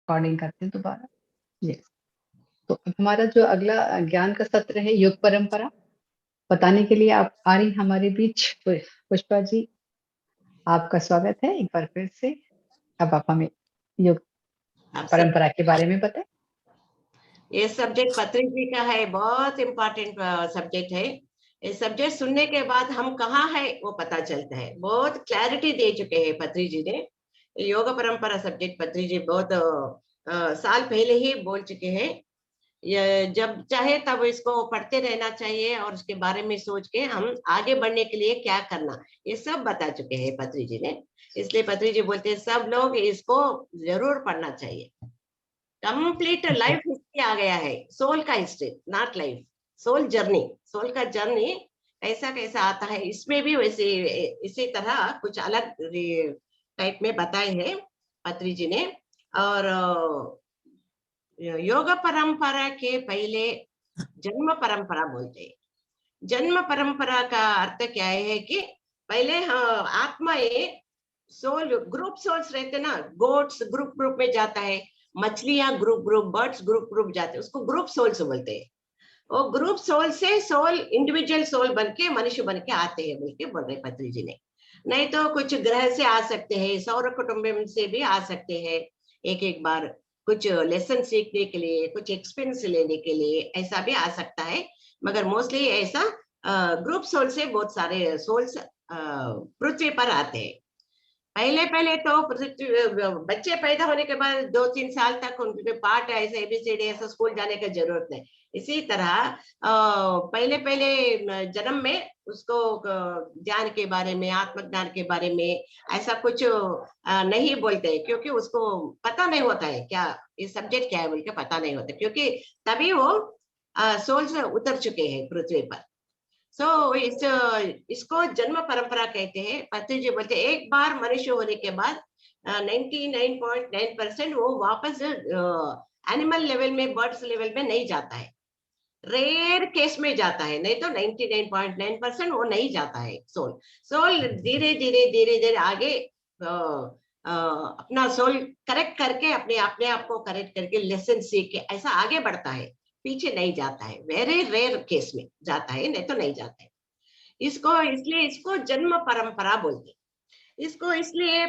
Recording करते हैं दोबारा। यस, तो अब हमारा जो अगला ज्ञान का सत्र है योग परंपरा, बताने के लिए आप आ रही हमारे बीच पुष्पा जी, आपका स्वागत है एक बार फिर से। अब आप हमें योग आप सब परंपरा के बारे में बताएं। ये सब्जेक्ट पत्री जी का है, बहुत इम्पोर्टेंट सब्जेक्ट है। ये सब्जेक्ट सुनने के बाद हम कहाँ है वो पता चलता है। बहुत क्लैरिटी दे चुके हैं पत्री जी ने। योग परंपरा सब्जेक्ट पत्री जी बहुत साल पहले ही बोल चुके हैं। ये जब चाहे तब इसको पढ़ते रहना चाहिए और उसके बारे में सोच के हम आगे बढ़ने के लिए क्या करना, ये सब बता चुके हैं पत्री जी ने। इसलिए पत्री जी बोलते हैं सब लोग इसको जरूर पढ़ना चाहिए। कंप्लीट लाइफ हिस्ट्री आ गया है, सोल का history, not life, soul journey, soul का जर्नी कैसा कैसा आता है, इसमें भी वैसे इसी तरह कुछ अलग टाइप में बताए हैं पत्री जी ने। और योग परंपरा के पहले जन्म परंपरा बोलते हैं। जन्म परंपरा का अर्थ क्या है कि पहले हाँ आत्माएं सोल ग्रुप सोल्स रहते ना, गोट्स ग्रुप ग्रुप में जाता है, मछलियां group group, birds group group जाते हैं, उसको ग्रुप सोल्स बोलते हैं। वो ग्रुप सोल से सोल इंडिविजुअल सोल बन के मनुष्य बन के आते हैं बोल के बोल रहे पत्री जी ने। नहीं तो कुछ ग्रह से आ सकते हैं, सौर कुटुंबम से भी आ सकते हैं, एक एक बार कुछ लेसन सीखने के लिए, कुछ एक्सपीरियंस लेने के लिए ऐसा भी आ सकता है। मगर मोस्टली ऐसा ग्रुप सोल से बहुत सारे सोल्स पृथ्वी पर आते हैं। पहले पहले तो बच्चे पैदा होने के बाद 2-3 साल तक उनके पाठ ऐसे एबीसीडी ऐसा स्कूल जाने की जरूरत नहीं। इसी तरह पहले पहले जन्म में उसको ज्ञान के बारे में, आत्मज्ञान के बारे में ऐसा कुछ नहीं बोलते, क्योंकि उसको पता नहीं होता है क्या ये सब्जेक्ट क्या है बोल के पता नहीं होता, क्योंकि तभी वो सोल से उतर चुके हैं पृथ्वी पर। इसको जन्म परंपरा कहते हैं। पत्री जी बोलते एक बार मनुष्य होने के बाद 99.9% वो वापस एनिमल लेवल में, बर्ड्स लेवल में नहीं जाता है, रेयर केस में जाता है, नहीं तो 99.9% वो नहीं जाता है सोल। सोल धीरे धीरे धीरे धीरे आगे अपना सोल करेक्ट करके अपने अपने आप को करेक्ट करके लेसन सीख के ऐसा आगे बढ़ता है, पीछे नहीं जाता है, वेरी रेयर केस में जाता है, नहीं तो नहीं जाता है। इसको इसलिए इसको जन्म परंपरा बोलते हैं। इसको इसलिए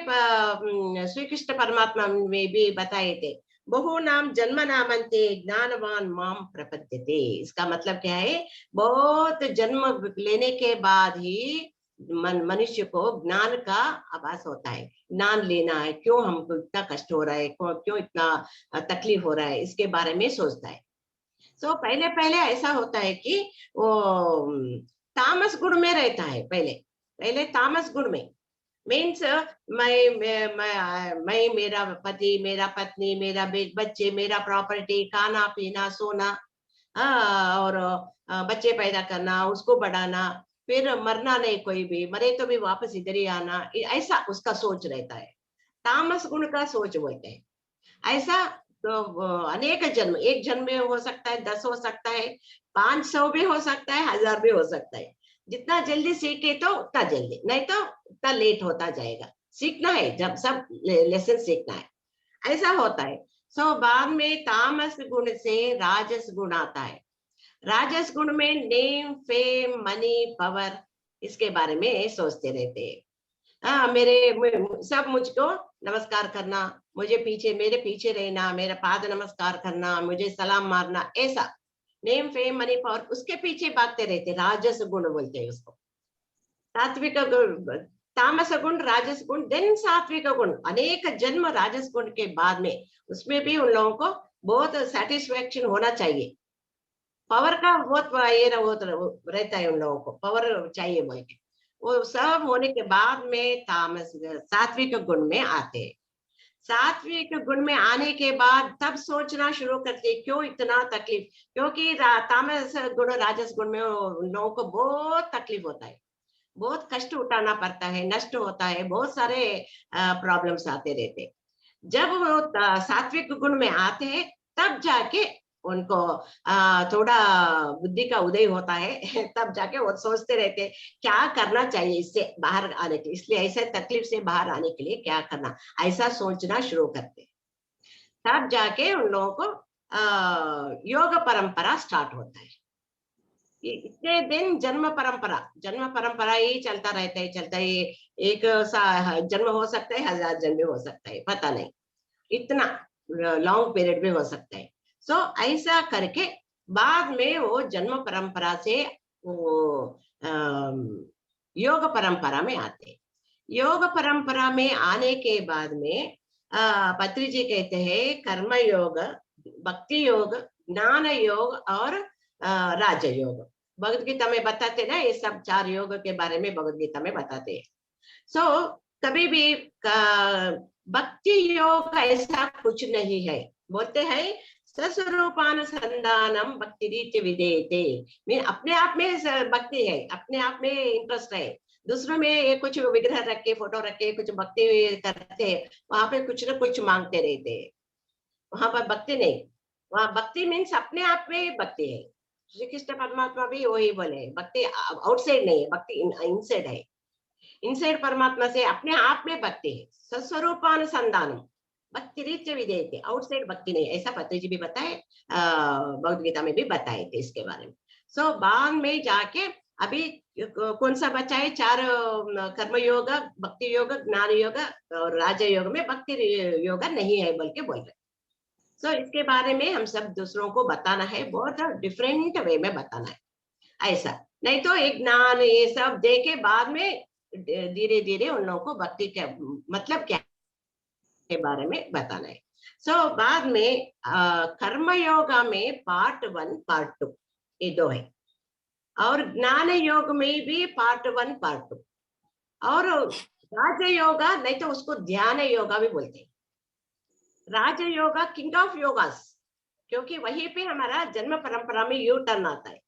श्री कृष्ण परमात्मा में भी बताए थे, बहु नाम जन्म नामंते ज्ञानवान माम प्रपद्यते। इसका मतलब क्या है, बहुत जन्म लेने के बाद ही मनुष्य को ज्ञान का आभास होता है, ज्ञान लेना है, क्यों हमको इतना कष्ट हो रहा है, क्यों इतना तकलीफ हो रहा है, इसके बारे में सोचता है। तो पहले पहले ऐसा होता है कि वो तामस गुण में रहता है, पहले पहले तामस गुण में मीन्स मैं मेरा पति, मेरा पत्नी, मेरा बच्चे, मेरा प्रॉपर्टी, खाना पीना सोना, और बच्चे पैदा करना, उसको बढ़ाना, फिर मरना नहीं, कोई भी मरे तो भी वापस इधर ही आना, ऐसा उसका सोच रहता है। तामस गुण का सोच बोलते हैं ऐसा। तो अनेक जन्म, एक जन्म में हो सकता है, 10 हो सकता है, 500 भी हो सकता है, 1000 भी हो सकता है। जितना जल्दी सीखे तो उतना जल्दी, नहीं तो उतना लेट होता जाएगा। सीखना है, जब सब लेसन सीखना है ऐसा होता है। सो बाद में तामस गुण से राजस गुण आता है। राजस गुण में नेम, फेम, मनी, पावर, इसके बारे में सोचते रहते हैं। सब मुझको नमस्कार करना, मुझे पीछे, मेरे पीछे रहना, मेरा पाद नमस्कार करना, मुझे सलाम मारना, ऐसा नेम, फेम, मनी, पावर, उसके पीछे भागते रहते, राजस गुण बोलते हैं उसको। सात्विक गुण, तामस गुण, राजस गुण, देन सात्विक गुण। अनेक जन्म राजस गुण के बाद में उसमें भी उन लोगों को बहुत सेटिस्फेक्शन होना चाहिए, पावर का बहुत ये रहता है, उन लोगों को पावर चाहिए बोल के। वो सब होने के बाद में तामस सात्विक गुण में आते हैं। सात्विक गुण में आने के बाद तब सोचना शुरू करते क्यों इतना तकलीफ, क्योंकि तामस गुण राजस गुण में उन लोगों को बहुत तकलीफ होता है, बहुत कष्ट उठाना पड़ता है, नष्ट होता है, बहुत सारे प्रॉब्लम्स आते रहते। जब वो सात्विक गुण में आते हैं तब जाके उनको थोड़ा बुद्धि का उदय होता है तब जाके वो सोचते रहते हैं क्या करना चाहिए इससे बाहर आने के लिए, इसलिए ऐसे तकलीफ से बाहर आने के लिए क्या करना, ऐसा सोचना शुरू करते। तब जाके उन लोगों को योग परंपरा स्टार्ट होता है। इतने दिन जन्म परंपरा ही चलता रहता है, चलता है। एक जन्म हो सकता है, 1000 जन्म भी हो सकता है, पता नहीं, इतना लॉन्ग पीरियड में हो सकता है। सो ऐसा करके बाद में वो जन्म परंपरा से वो योग परंपरा में आते हैं। योग परंपरा में आने के बाद में पत्री जी कहते हैं कर्म योग, भक्ति योग, ज्ञान योग और राज योग। भगवद गीता में बताते ना, ये सब 4 योग के बारे में भगवद गीता में बताते हैं। सो कभी भी भक्ति योग ऐसा कुछ नहीं है, बोलते हैं स्वस्वरूपानुसंधानम भक्ति रीति विधेयते। मैं अपने आप में भक्ति है, अपने आप में इंटरेस्ट है। दूसरों में ये कुछ विग्रह रख के, फोटो रख के कुछ भक्ति करते हैं, वहां पे कुछ ना कुछ मांगते रहते हैं, वहां पर भक्ति नहीं। वहां भक्ति मीन्स अपने आप में भक्ति है। श्री कृष्ण परमात्मा भी वही बोले, भक्ति आउटसाइड नहीं है, भक्ति इनसाइड है। इनसाइड परमात्मा से अपने आप में भक्ति है। स्वस्वरूपानुसंधान भक्ति रीत्य विधेयते, आउटसाइड भक्ति नहीं, ऐसा पत्री जी भी बताए, भगवद गीता में भी बताए थे इसके बारे में। सो बाद में जाके अभी कौन सा बचा है? 4 कर्म योग, भक्ति योग, ज्ञान योग और राज योग में भक्ति योग नहीं है बोल के बोल रहे। सो इसके बारे में हम सब दूसरों को बताना है, बहुत डिफरेंट वे में बताना है, ऐसा नहीं तो एक ज्ञान ये सब दे के बाद में धीरे धीरे उन लोगों को भक्ति के मतलब क्या के बारे में बताना है। सो बाद में कर्म योगा में पार्ट 1 पार्ट 2 ये 2 है, और ज्ञान योग में भी पार्ट 1 पार्ट 2, और राज योगा नहीं तो उसको ध्यान योगा भी बोलते हैं। राज योगा किंग ऑफ योगास, क्योंकि वहीं पे हमारा जन्म परंपरा में यू टर्न आता है,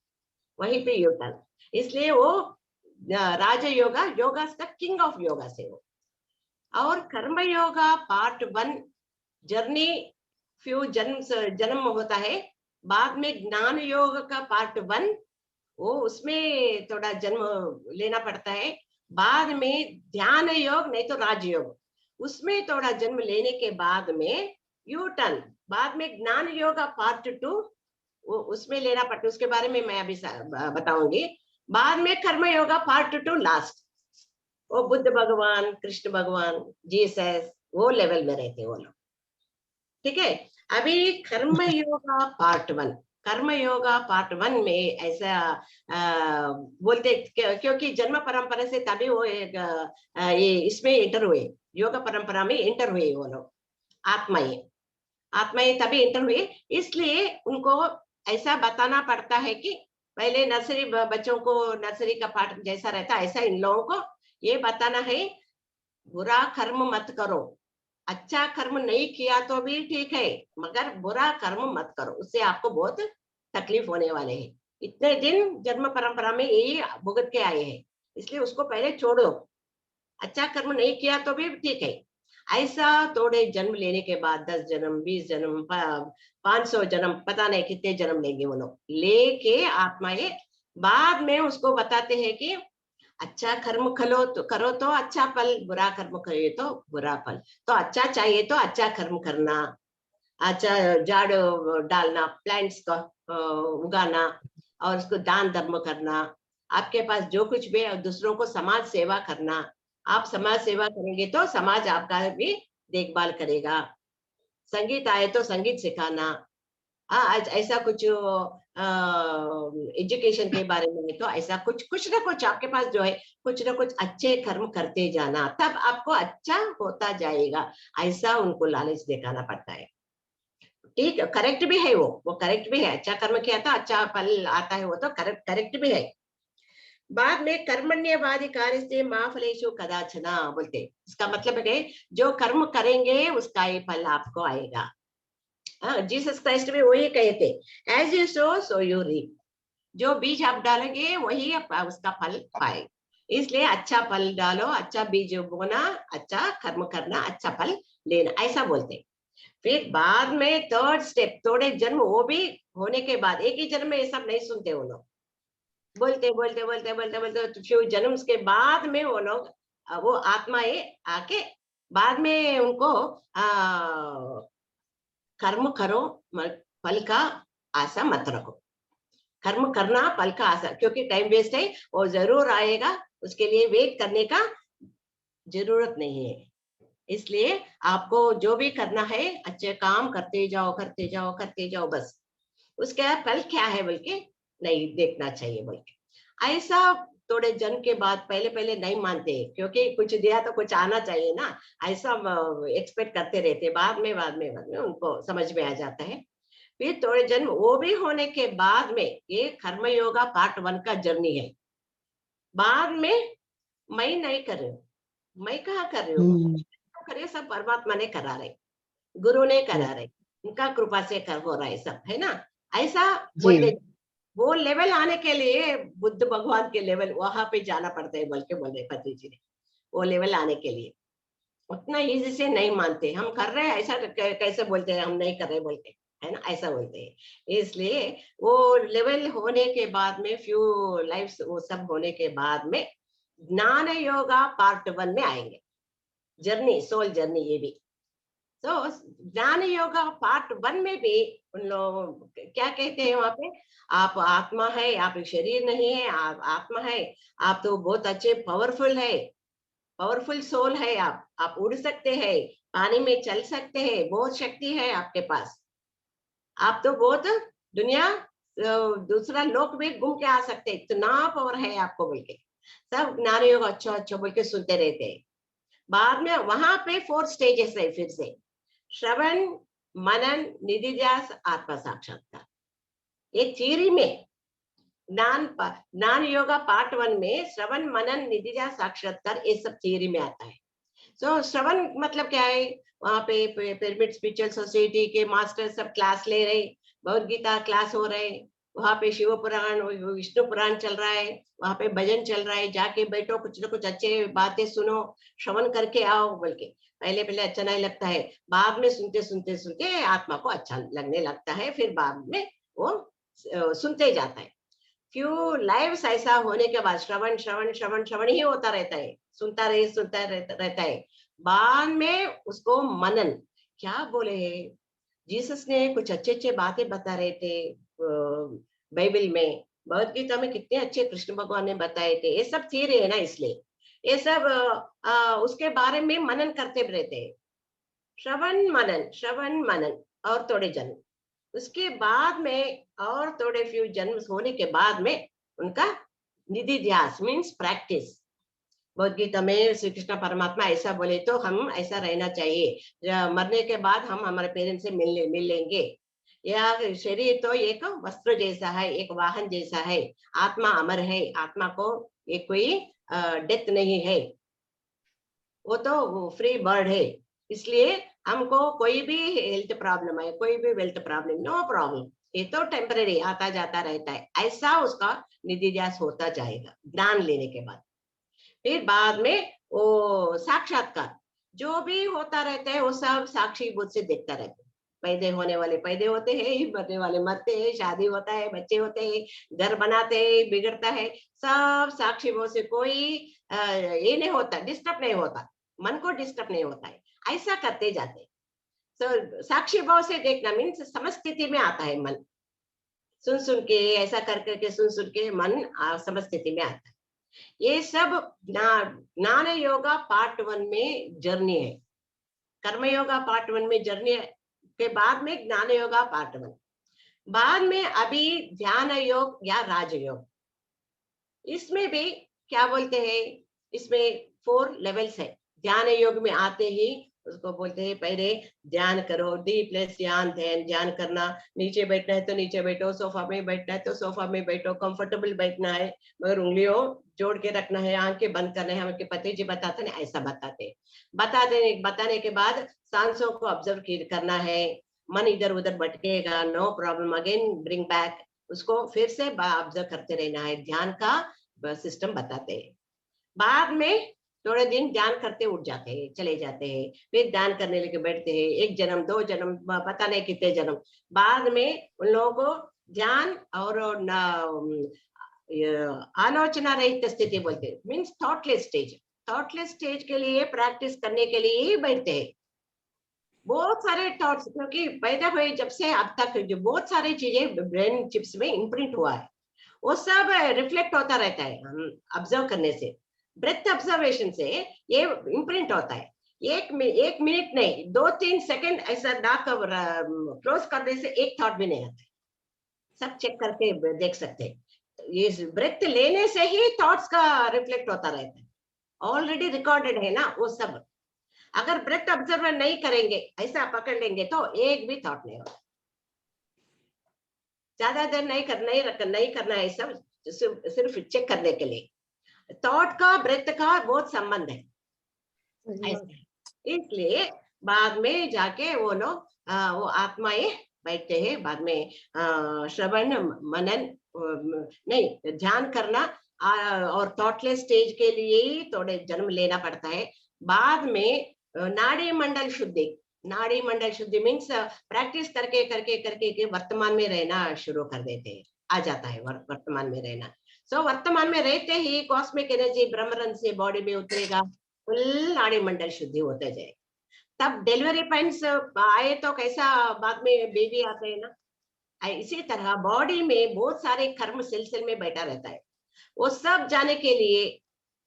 वहीं पे यू टर्न, इसलिए वो राज योगा योगास का किंग ऑफ योगा से वो। और कर्म योगा पार्ट 1 जर्नी फ्यू जन्म होता है, बाद में ज्ञान योग का पार्ट 1 वो उसमें थोड़ा जन्म लेना पड़ता है, बाद में ध्यान योग नहीं तो राजयोग उसमें थोड़ा जन्म लेने के बाद में यू टर्न, बाद में ज्ञान योग पार्ट 2 वो उसमें लेना पड़ता है, उसके बारे में मैं अभी बताऊंगी। बाद में कर्म योगा पार्ट 2 लास्ट, वो बुद्ध भगवान, कृष्ण भगवान, जीसस वो लेवल में रहते वो लोग, ठीक है। अभी कर्म योगा पार्ट 1, कर्म योगा पार्ट 1 में ऐसा बोलते क्योंकि जन्म परंपरा से तभी वो एक ये इसमें एंटर हुए, योग परंपरा में एंटर हुए वो लोग, आत्माएं तभी एंटर हुए, इसलिए उनको ऐसा बताना पड़ता है कि पहले नर्सरी बच्चों को नर्सरी का पाठ जैसा रहता है ऐसा इन लोगों को ये बताना है, बुरा कर्म मत करो, अच्छा कर्म नहीं किया तो भी ठीक है, मगर बुरा कर्म मत करो, उससे आपको बहुत तकलीफ होने वाले हैं। इतने दिन जन्म परंपरा में यही भुगत के आए हैं, इसलिए उसको पहले छोड़ो, अच्छा कर्म नहीं किया तो भी ठीक है। ऐसा थोड़े जन्म लेने के बाद 10 जन्म, 20 जन्म, 500 जन्म, पता नहीं कितने जन्म लेंगे वो लोग, लेके आत्माएं बाद में उसको बताते हैं कि अच्छा कर्म करो तो अच्छा फल, बुरा कर्म करे तो बुरा फल। तो अच्छा चाहिए तो अच्छा कर्म करना, अच्छा झाड़ डालना, प्लांट्स का उगाना, और उसको दान धर्म करना, आपके पास जो कुछ भी है दूसरों को समाज सेवा करना, आप समाज सेवा करेंगे तो समाज आपका भी देखभाल करेगा, संगीत आए तो संगीत सिखाना, आज ऐसा कुछ एजुकेशन के बारे में तो ऐसा कुछ ना कुछ आपके पास जो है कुछ ना कुछ अच्छे कर्म करते जाना, तब आपको अच्छा होता जाएगा, ऐसा उनको लालच दिखाना पड़ता है। ठीक है, करेक्ट भी है, वो करेक्ट भी है, अच्छा कर्म किया था अच्छा फल आता है, वो तो करेक्ट भी है। बाद में कर्मण्यवादी कार्य से माँ फलेशु कदाचना बोलते, इसका मतलब है कि जो कर्म करेंगे उसका ये फल आपको आएगा। जीसस क्राइस्ट भी वही कहते, as you sow so you reap, जो बीज आप डालेंगे वही आप उसका फल पाए, इसलिए अच्छा फल डालो, अच्छा बीज बोना, अच्छा कर्म करना, अच्छा फल लेना, ऐसा बोलते। फिर बाद में 3rd स्टेप, थोड़े जन्म वो भी होने के बाद, एक ही जन्म में ये सब नहीं सुनते वो लोग, बोलते बोलते बोलते बोलते बोलते फिर जन्म के बाद में वो लोग वो आत्माएं आके बाद में उनको कर्म करो, फल का आशा मत रखो। कर्म करना, फल का आशा, क्योंकि टाइम वेस्ट है, वो जरूर आएगा, उसके लिए वेट करने का जरूरत नहीं है। इसलिए आपको जो भी करना है, अच्छे काम करते जाओ, करते जाओ, करते जाओ, बस। उसका फल क्या है बल्कि नहीं देखना चाहिए बल्कि। ऐसा थोड़े जन के बाद पहले पहले नहीं मानते, क्योंकि कुछ दिया तो कुछ आना चाहिए ना, ऐसा एक्सपेक्ट करते रहते। बाद में उनको समझ में आ जाता है। फिर थोड़े जन्म वो भी होने के बाद में, ये कर्म योगा पार्ट 1 का जर्नी है। बाद में मैं नहीं कर रही हूँ, मैं कहाँ कर रही हूँ, हम्म, करे सब परमात्मा ने करा रहे, गुरु ने करा यस, रहे, उनका कृपा से कर हो रहा है सब, है ना। ऐसा जी, बोलते, वो लेवल आने के लिए बुद्ध भगवान के लेवल वहां पे जाना पड़ता है, बल्कि बोल रहे पति जी ने, वो लेवल आने के लिए उतना इजी से नहीं मानते। हम कर रहे हैं ऐसा कैसे बोलते हैं हम नहीं कर रहे बोलते, है ना, ऐसा बोलते हैं। इसलिए वो लेवल होने के बाद में, फ्यू लाइफ्स वो सब होने के बाद में, ज्ञान योगा पार्ट 1 में आएंगे। जर्नी, सोल जर्नी, ये भी। तो ज्ञान योगा पार्ट 1 में भी उन लोग क्या कहते हैं वहां पे, आप आत्मा है, आप शरीर नहीं है, आप आत्मा है, आप तो बहुत अच्छे पावरफुल है, पावरफुल सोल है, आप उड़ सकते हैं, पानी में चल सकते हैं, बहुत शक्ति है आपके पास, आप तो बहुत दुनिया दूसरा लोक में घूम के आ सकते हैं, इतना पावर है आपको बोल के सब ज्ञान योग अच्छा अच्छा बोल के सुनते रहते हैं। बाद में वहां पे 4 स्टेजेस है फिर से, श्रवण, मनन, निधिध्यास, आत्मा साक्षात्कार। ये थियरी में ज्ञान योगा पार्ट 1 में श्रवण, मनन, निधिध्यास, साक्षात्कार, ये सब थियरी में आता है। सो श्रवण मतलब क्या है, वहां पे पिरामिड स्पिरिचुअल सोसाइटी के मास्टर सब क्लास ले रहे, भगवद गीता क्लास हो रहे, वहां पे शिव पुराण, विष्णु पुराण चल रहा है, वहां पे भजन चल रहा है, जाके बैठो, कुछ ना कुछ अच्छे बातें सुनो, श्रवण करके आओ बोल के। पहले पहले अच्छा नहीं लगता है, बाद में सुनते सुनते सुनते आत्मा को अच्छा लगने लगता है, फिर बाद में वो सुनते जाता है। क्यों लाइव्स ऐसा होने के बाद श्रवण श्रवण श्रवण श्रवण ही होता रहता है, सुनता रहता है। बाद में उसको मनन, क्या बोले, जीसस ने कुछ अच्छे अच्छे बातें बता रहे थे बाइबल में, भगवद गीता में कितने अच्छे कृष्ण भगवान ने बताए थे, ये सब थियरी है ना, इसलिए ये सब उसके बारे में मनन करते रहते हैं। श्रवण मनन, श्रवण मनन, और थोड़े जन्म, उसके बाद में और थोड़े फ्यू जन्म होने के बाद में उनका निधि ध्यास मीन्स प्रैक्टिस। भगवद गीता में श्री कृष्ण परमात्मा ऐसा बोले तो हम ऐसा रहना चाहिए, मरने के बाद हम हमारे पेरेंट्स से मिल लेंगे। यह शरीर तो एक वस्त्र जैसा है, एक वाहन जैसा है, आत्मा अमर है, आत्मा को ये कोई डेथ नहीं है, वो तो फ्री बर्ड है। इसलिए हमको कोई भी हेल्थ प्रॉब्लम है, कोई भी वेल्थ प्रॉब्लम, नो प्रॉब्लम, ये तो टेम्परेरी आता जाता रहता है, ऐसा उसका निधिध्यास होता जाएगा ज्ञान लेने के बाद। फिर बाद में वो साक्षात्कार, जो भी होता रहता है वो सब साक्षी बुद्ध से देखता रहता है। पैदे होने वाले पैदे होते हैं, मरने वाले मरते हैं, शादी होता है, बच्चे होते हैं, घर बनाते हैं, बिगड़ता है, सब साक्षी बुद्ध से कोई ये नहीं होता, डिस्टर्ब नहीं होता, मन को डिस्टर्ब नहीं होता है, ऐसा करते जाते हैं। साक्षी भाव से देखना मीन्स समस्थिति में आता है मन, सुन सुन के ऐसा कर करके सुन सुन के मन समस्थिति में आता है। ये सब ज्ञान योगा पार्ट 1 में जर्नी है, कर्म योगा पार्ट 1 में जर्नी के बाद में ज्ञान योगा पार्ट 1, बाद में अभी ध्यान योग या राजयोग। इसमें भी क्या बोलते हैं, इसमें 4 लेवल्स है। ध्यान योग में आते ही उसको बोलते हैं पहले ध्यान करो, डी प्लस ध्यान, ध्यान करना, नीचे बैठना है तो नीचे बैठो, सोफा में बैठना है तो सोफा में बैठो, कंफर्टेबल बैठना है, मगर उंगलियों जोड़ के रखना है, आंखें बंद करना है, हमारे पति जी बताते हैं ऐसा बताने के बाद सांसों को ऑब्जर्व करना है, मन इधर उधर भटकेगा, no problem, again bring back, उसको फिर से ऑब्जर्व करते रहना है, ध्यान का सिस्टम बताते हैं। बाद में थोड़े दिन ध्यान करते उठ जाते हैं, चले जाते हैं, फिर ध्यान करने लेके बैठते हैं, 1 जन्म 2 जन्म पता नहीं कितने जन्म, बाद में उन लोगों को ध्यान और आलोचना रहित स्थिति बोलते हैं, means thoughtless stage. Thoughtless stage के लिए प्रैक्टिस करने के लिए ही बैठते हैं, बहुत सारे थॉट्स, क्योंकि पैदा हुए जब से अब तक जो बहुत सारी चीजें ब्रेन चिप्स में इम्प्रिंट हुआ है, वो सब रिफ्लेक्ट होता रहता है हम ऑब्जर्व करने से, ब्रेथ ऑब्जर्वेशन से ये इम्प्रिंट होता है। एक मिनट नहीं, 2-3 सेकंड ऐसा डाक क्लोज करने से एक थॉट भी नहीं आता है। सब चेक करके देख सकते हैं। ये ब्रेथ लेने से ही थॉट्स का रिफ्लेक्ट होता रहता है, ऑलरेडी रिकॉर्डेड है ना वो सब। अगर ब्रेथ ऑब्जर्व नहीं करेंगे, ऐसा पकड़ लेंगे तो एक भी थॉट नहीं होगा। ज्यादा देर नहीं करना है सब, सिर्फ चेक करने के लिए। थॉट का ब्रेथ का बहुत संबंध है ऐसा। इसलिए बाद में जाके वो लोग वो आत्माएं बैठते हैं, बाद में श्रवण मनन नहीं ध्यान करना, और थॉटलेस स्टेज के लिए ही थोड़े जन्म लेना पड़ता है। बाद में नाड़ी मंडल शुद्धि, नाड़ी मंडल शुद्धि मीन्स प्रैक्टिस करके करके करके के वर्तमान में रहना शुरू कर देते हैं, आ जाता है वर्तमान में रहना। सो वर्तमान में रहते ही कॉस्मिक एनर्जी ब्रह्मरंध्र से बॉडी में उतरेगा, फुल नाड़ी मंडल शुद्धि होते जाए। तब डिलीवरी पेन्स आए तो कैसा बाद में बेबी आते हैं ना, इसी तरह बॉडी में बहुत सारे कर्म सिलसिले में बैठा रहता है। वो सब जाने के लिए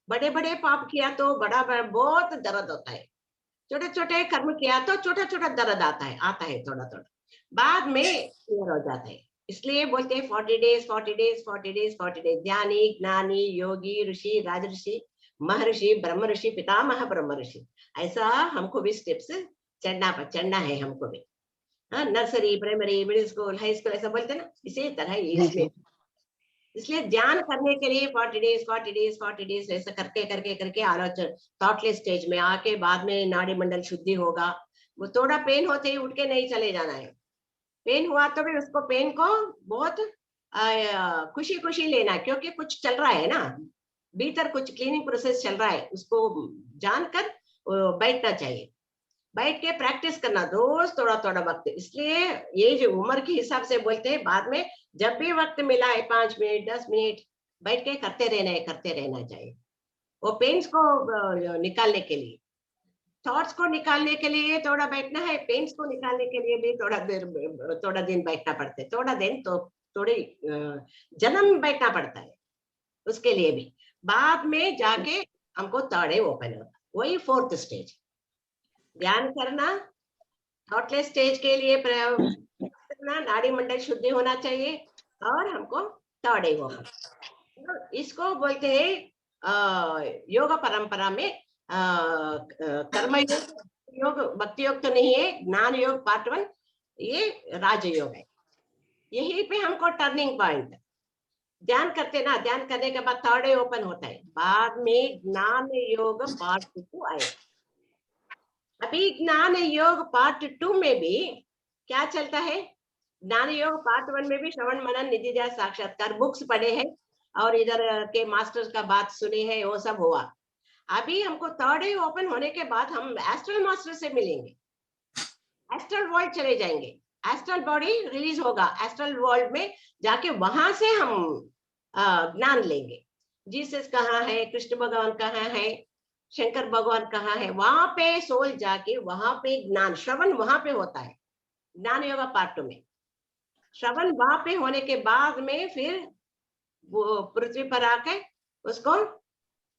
बड़े बड़े पाप किया तो बड़ा बड़ा बहुत दर्द होता है, छोटे छोटे कर्म किया तो छोटा छोटा दर्द आता है थोड़ा थोड़ा, बाद में क्लियर हो जाता है। इसलिए बोलते हैं 40 डेज 40 डेज 40 डेज 40 डेज। ज्ञानी ज्ञानी योगी ऋषि राजऋषि महर्षि ब्रह्म ऋषि पितामह ब्रह्म ऋषि, ऐसा हमको भी स्टेप्स चढ़ना है हमको भी। Nursery primary middle school high school ऐसा बोलते ना, इसी तरह इसमें। इसलिए ध्यान करने के लिए 40 डेज 40 डेज 40 डेज ऐसा करके करके करके आलोचन थॉटलेस स्टेज में आके बाद में नाड़ी मंडल शुद्धि होगा। वो थोड़ा पेन होते ही उठ के नहीं चले जाना है, पेन हुआ तो भी उसको पेन को बहुत खुशी खुशी लेना, क्योंकि कुछ चल रहा है ना भीतर, कुछ क्लीनिंग प्रोसेस चल रहा है, उसको जानकर बैठना चाहिए, बैठ के प्रैक्टिस करना रोज थोड़ा थोड़ा वक्त। इसलिए ये जो उम्र के हिसाब से बोलते हैं, बाद में जब भी वक्त मिला है 5 मिनट 10 मिनट बैठ के करते रहना चाहिए, वो पेन्स को निकालने के लिए, थॉट्स को निकालने के लिए थोड़ा बैठना है, पेन्स को निकालने के लिए भी थोड़ा दिन बैठना पड़ता है, थोड़ा दिन तो थोड़ी जन्म बैठना पड़ता है उसके लिए भी। बाद में जाके हमको थर्ड ओपन होता, वही 4th स्टेज ध्यान करना। थॉटलेस स्टेज के लिए करना, नाड़ी मंडल शुद्धि होना चाहिए, और हमको थर्ड ओपन, इसको बोलते हैं योग परंपरा में कर्म योग भक्ति योग तो नहीं है, ज्ञान योग पार्ट 1, ये राजयोग है। यही पे हमको टर्निंग पॉइंट, ध्यान करते ना, ध्यान करने के बाद थर्ड ओपन होता है, बाद में ज्ञान योग पार्ट 2 आए। अभी ज्ञान योग पार्ट 2 में भी क्या चलता है, ज्ञान योग पार्ट 1 में भी श्रवण मनन निधि ध्यान साक्षात्कार बुक्स पढ़े हैं, और इधर के मास्टर्स का बात सुनी है, वो सब हुआ। अभी हमको थर्ड आई ओपन होने के बाद हम एस्ट्रल मास्टर से मिलेंगे, एस्ट्रल वर्ल्ड चले जाएंगे, एस्ट्रल बॉडी रिलीज होगा, एस्ट्रल वर्ल्ड में जाके वहां से हम ज्ञान लेंगे। जीसस कहाँ है, कृष्ण भगवान कहाँ है, शंकर भगवान कहाँ है, वहां पे सोल जाके वहां पे ज्ञान श्रवण वहां पे होता है। ज्ञान योगा पार्ट 2 में श्रवण वहां पे होने के बाद में फिर वो पृथ्वी पर आके उसको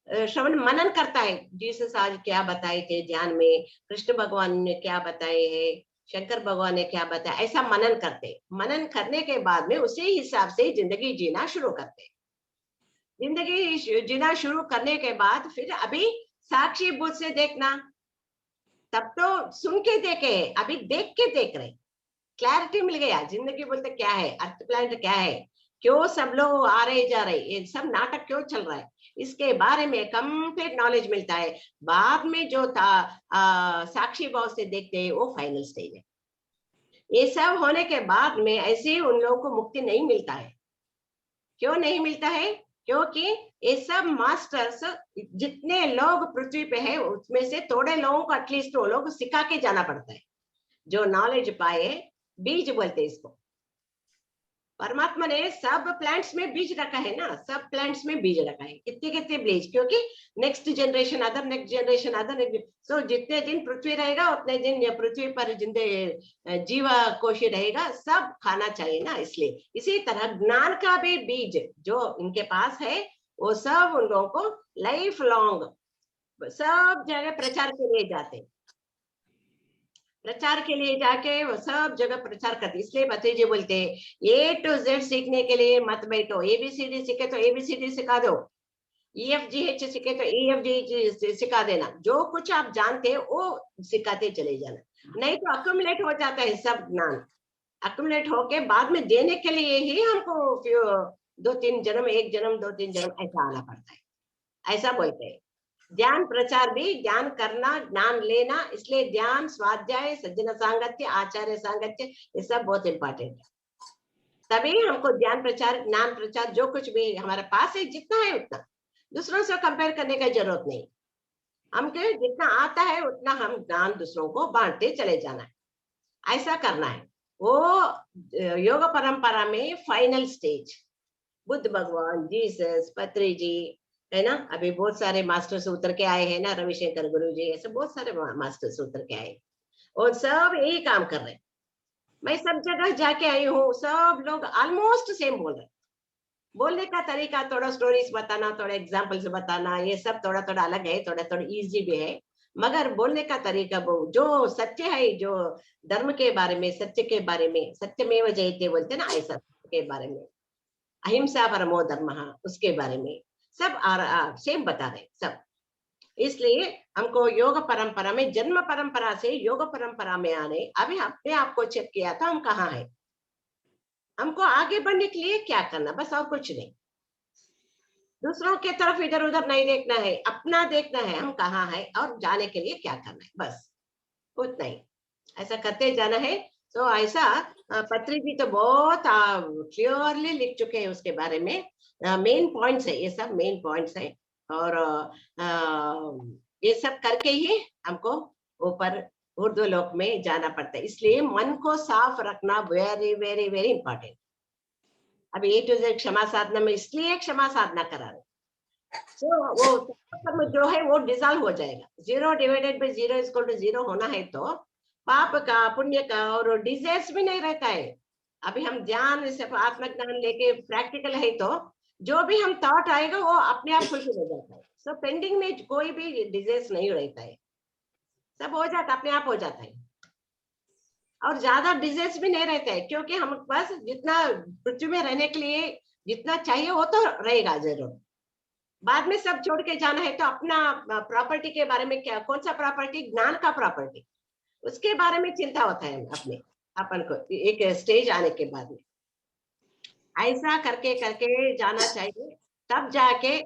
श्रवण मनन करता है, जीसस आज क्या बताए थे ध्यान में, कृष्ण भगवान ने क्या बताए हैं, शंकर भगवान ने क्या बताया, ऐसा मनन करते। मनन करने के बाद में उसी हिसाब से जिंदगी जीना शुरू करते। जिंदगी जीना शुरू करने के बाद फिर अभी साक्षी बुद्ध से देखना, तब तो सुन के देखे, अभी देख के देख रहे, क्लैरिटी मिल गया, जिंदगी बोलते क्या है, अर्थ प्लान क्या है, क्यों सब लोग आ रहे जा रहे, ये सब नाटक क्यों चल रहा है, इसके बारे में कंप्लीट नॉलेज मिलता है। बाद में जो साक्षी भाव से देखते हैं वो फाइनल स्टेज है। ये सब होने के बाद में ऐसे ही उन लोगों को मुक्ति नहीं मिलता है। क्यों नहीं मिलता है, क्योंकि ये सब मास्टर्स जितने लोग पृथ्वी पे है उसमें से थोड़े लोगों को एटलीस्ट वो लोग सिखा के जाना पड़ता है, जो नॉलेज पाए, बीज बोलते इसको, परमात्मा ने सब प्लांट्स में बीज रखा है ना, सब प्लांट्स में बीज रखा है, कितने कितने बीज, क्योंकि next generation other, next generation other. So जितने दिन पृथ्वी रहेगा उतने दिन ये पृथ्वी पर जिंदे जीवा कोशी रहेगा, सब खाना चाहिए ना, इसलिए। इसी तरह ज्ञान का भी बीज जो इनके पास है वो सब उन लोगों को लाइफ लॉन्ग सब जगह प्रचार के लिए जाते, प्रचार के लिए जाके वो सब जगह प्रचार करते। इसलिए भतीजे बोलते ए टू जेड सीखने के लिए मत बैठो, एबीसीडी सीखे तो एबीसीडी सिखा दो, EFGH सीखे तो EFGH सिखा देना, जो कुछ आप जानते हैं वो सिखाते चले जाना, नहीं तो अक्यूमुलेट हो जाता है सब ज्ञान, अक्यूमुलेट होके बाद में देने के लिए ही हमको 2-3 जन्म, 1 जन्म 2-3 जन्म ऐसा आना पड़ता है, ऐसा बोलते हैं। ध्यान प्रचार भी ज्ञान करना, ज्ञान लेना, इसलिए ध्यान, स्वाध्याय, सज्जन सांगत्य, आचार्य सांगत्य, ये सब बहुत इंपॉर्टेंट है। तभी हमको ज्ञान प्रचार, ज्ञान प्रचार जो कुछ भी हमारे पास है जितना है उतना, दूसरों से कंपेयर करने की जरूरत नहीं, हमको जितना आता है उतना हम ज्ञान दूसरों को बांटते चले जाना है, ऐसा करना है। वो योग परंपरा में फाइनल स्टेज बुद्ध भगवान, जीसस, पत्री जी है ना, अभी बहुत सारे मास्टर्स उतर के आए हैं ना, रविशंकर गुरु जी, ऐसे बहुत सारे मास्टर्स उतर के आए और सब यही काम कर रहे हैं। मैं सब जगह जाके आई हूँ, सब लोग ऑलमोस्ट सेम बोल रहे हैं, बोलने का तरीका थोड़ा स्टोरीज बताना, थोड़ा एग्जाम्पल्स बताना, ये सब थोड़ा थोड़ा अलग है, थोड़ा थोड़ा इजी भी है, मगर बोलने का तरीका जो सत्य है, जो धर्म के बारे में, सत्य के बारे में, सत्यमेव जयते बोलते ना, ऐसा के बारे में, अहिंसा परमो धर्म, उसके बारे में सब सेम बता रहे सब। इसलिए हमको योग परंपरा में, जन्म परंपरा से योग परंपरा में आने, अभी अपने आप को चेक किया था हम कहाँ है, हमको आगे बढ़ने के लिए क्या करना, बस और कुछ नहीं, दूसरों के तरफ इधर उधर नहीं देखना है, अपना देखना है हम कहाँ है और जाने के लिए क्या करना है, बस उतना ही, ऐसा करते जाना है। तो ऐसा पत्री जी तो बहुत क्लियरली लिख चुके हैं उसके बारे में, मेन पॉइंट्स है, ये सब मेन पॉइंट्स है, और ये सब करके ही हमको ऊपर उर्दू लोक में जाना पड़ता है, इसलिए मन को साफ रखना वेरी वेरी वेरी इंपॉर्टेंट। अभी A to Z क्षमा साधना में इसलिए क्षमा साधना करा रहे, तो वो जो है वो डिसॉल्व हो जाएगा, 0 divided by 0 is equal to 0 होना है, तो पाप का, पुण्य का और डिजायर्स भी नहीं रहता है। अभी हम ध्यान से आत्मज्ञान लेके प्रैक्टिकल है, तो जो भी हम थॉट आएगा वो अपने आप फुलफिल हो जाता है, सो पेंडिंग में कोई भी डिजायर्स नहीं रहता है, सब हो जाता, अपने आप हो जाता है, और ज्यादा डिजायर्स भी नहीं रहता है, क्योंकि हम पास जितना पृथ्वी में रहने के लिए जितना चाहिए वो तो रहेगा जरूर, बाद में सब छोड़ के जाना है, तो अपना प्रॉपर्टी के बारे में क्या, कौन सा प्रॉपर्टी, ज्ञान का प्रॉपर्टी, उसके बारे में चिंता होता है अपने अपन को एक स्टेज आने के बाद में, ऐसा करके करके जाना चाहिए, तब जाके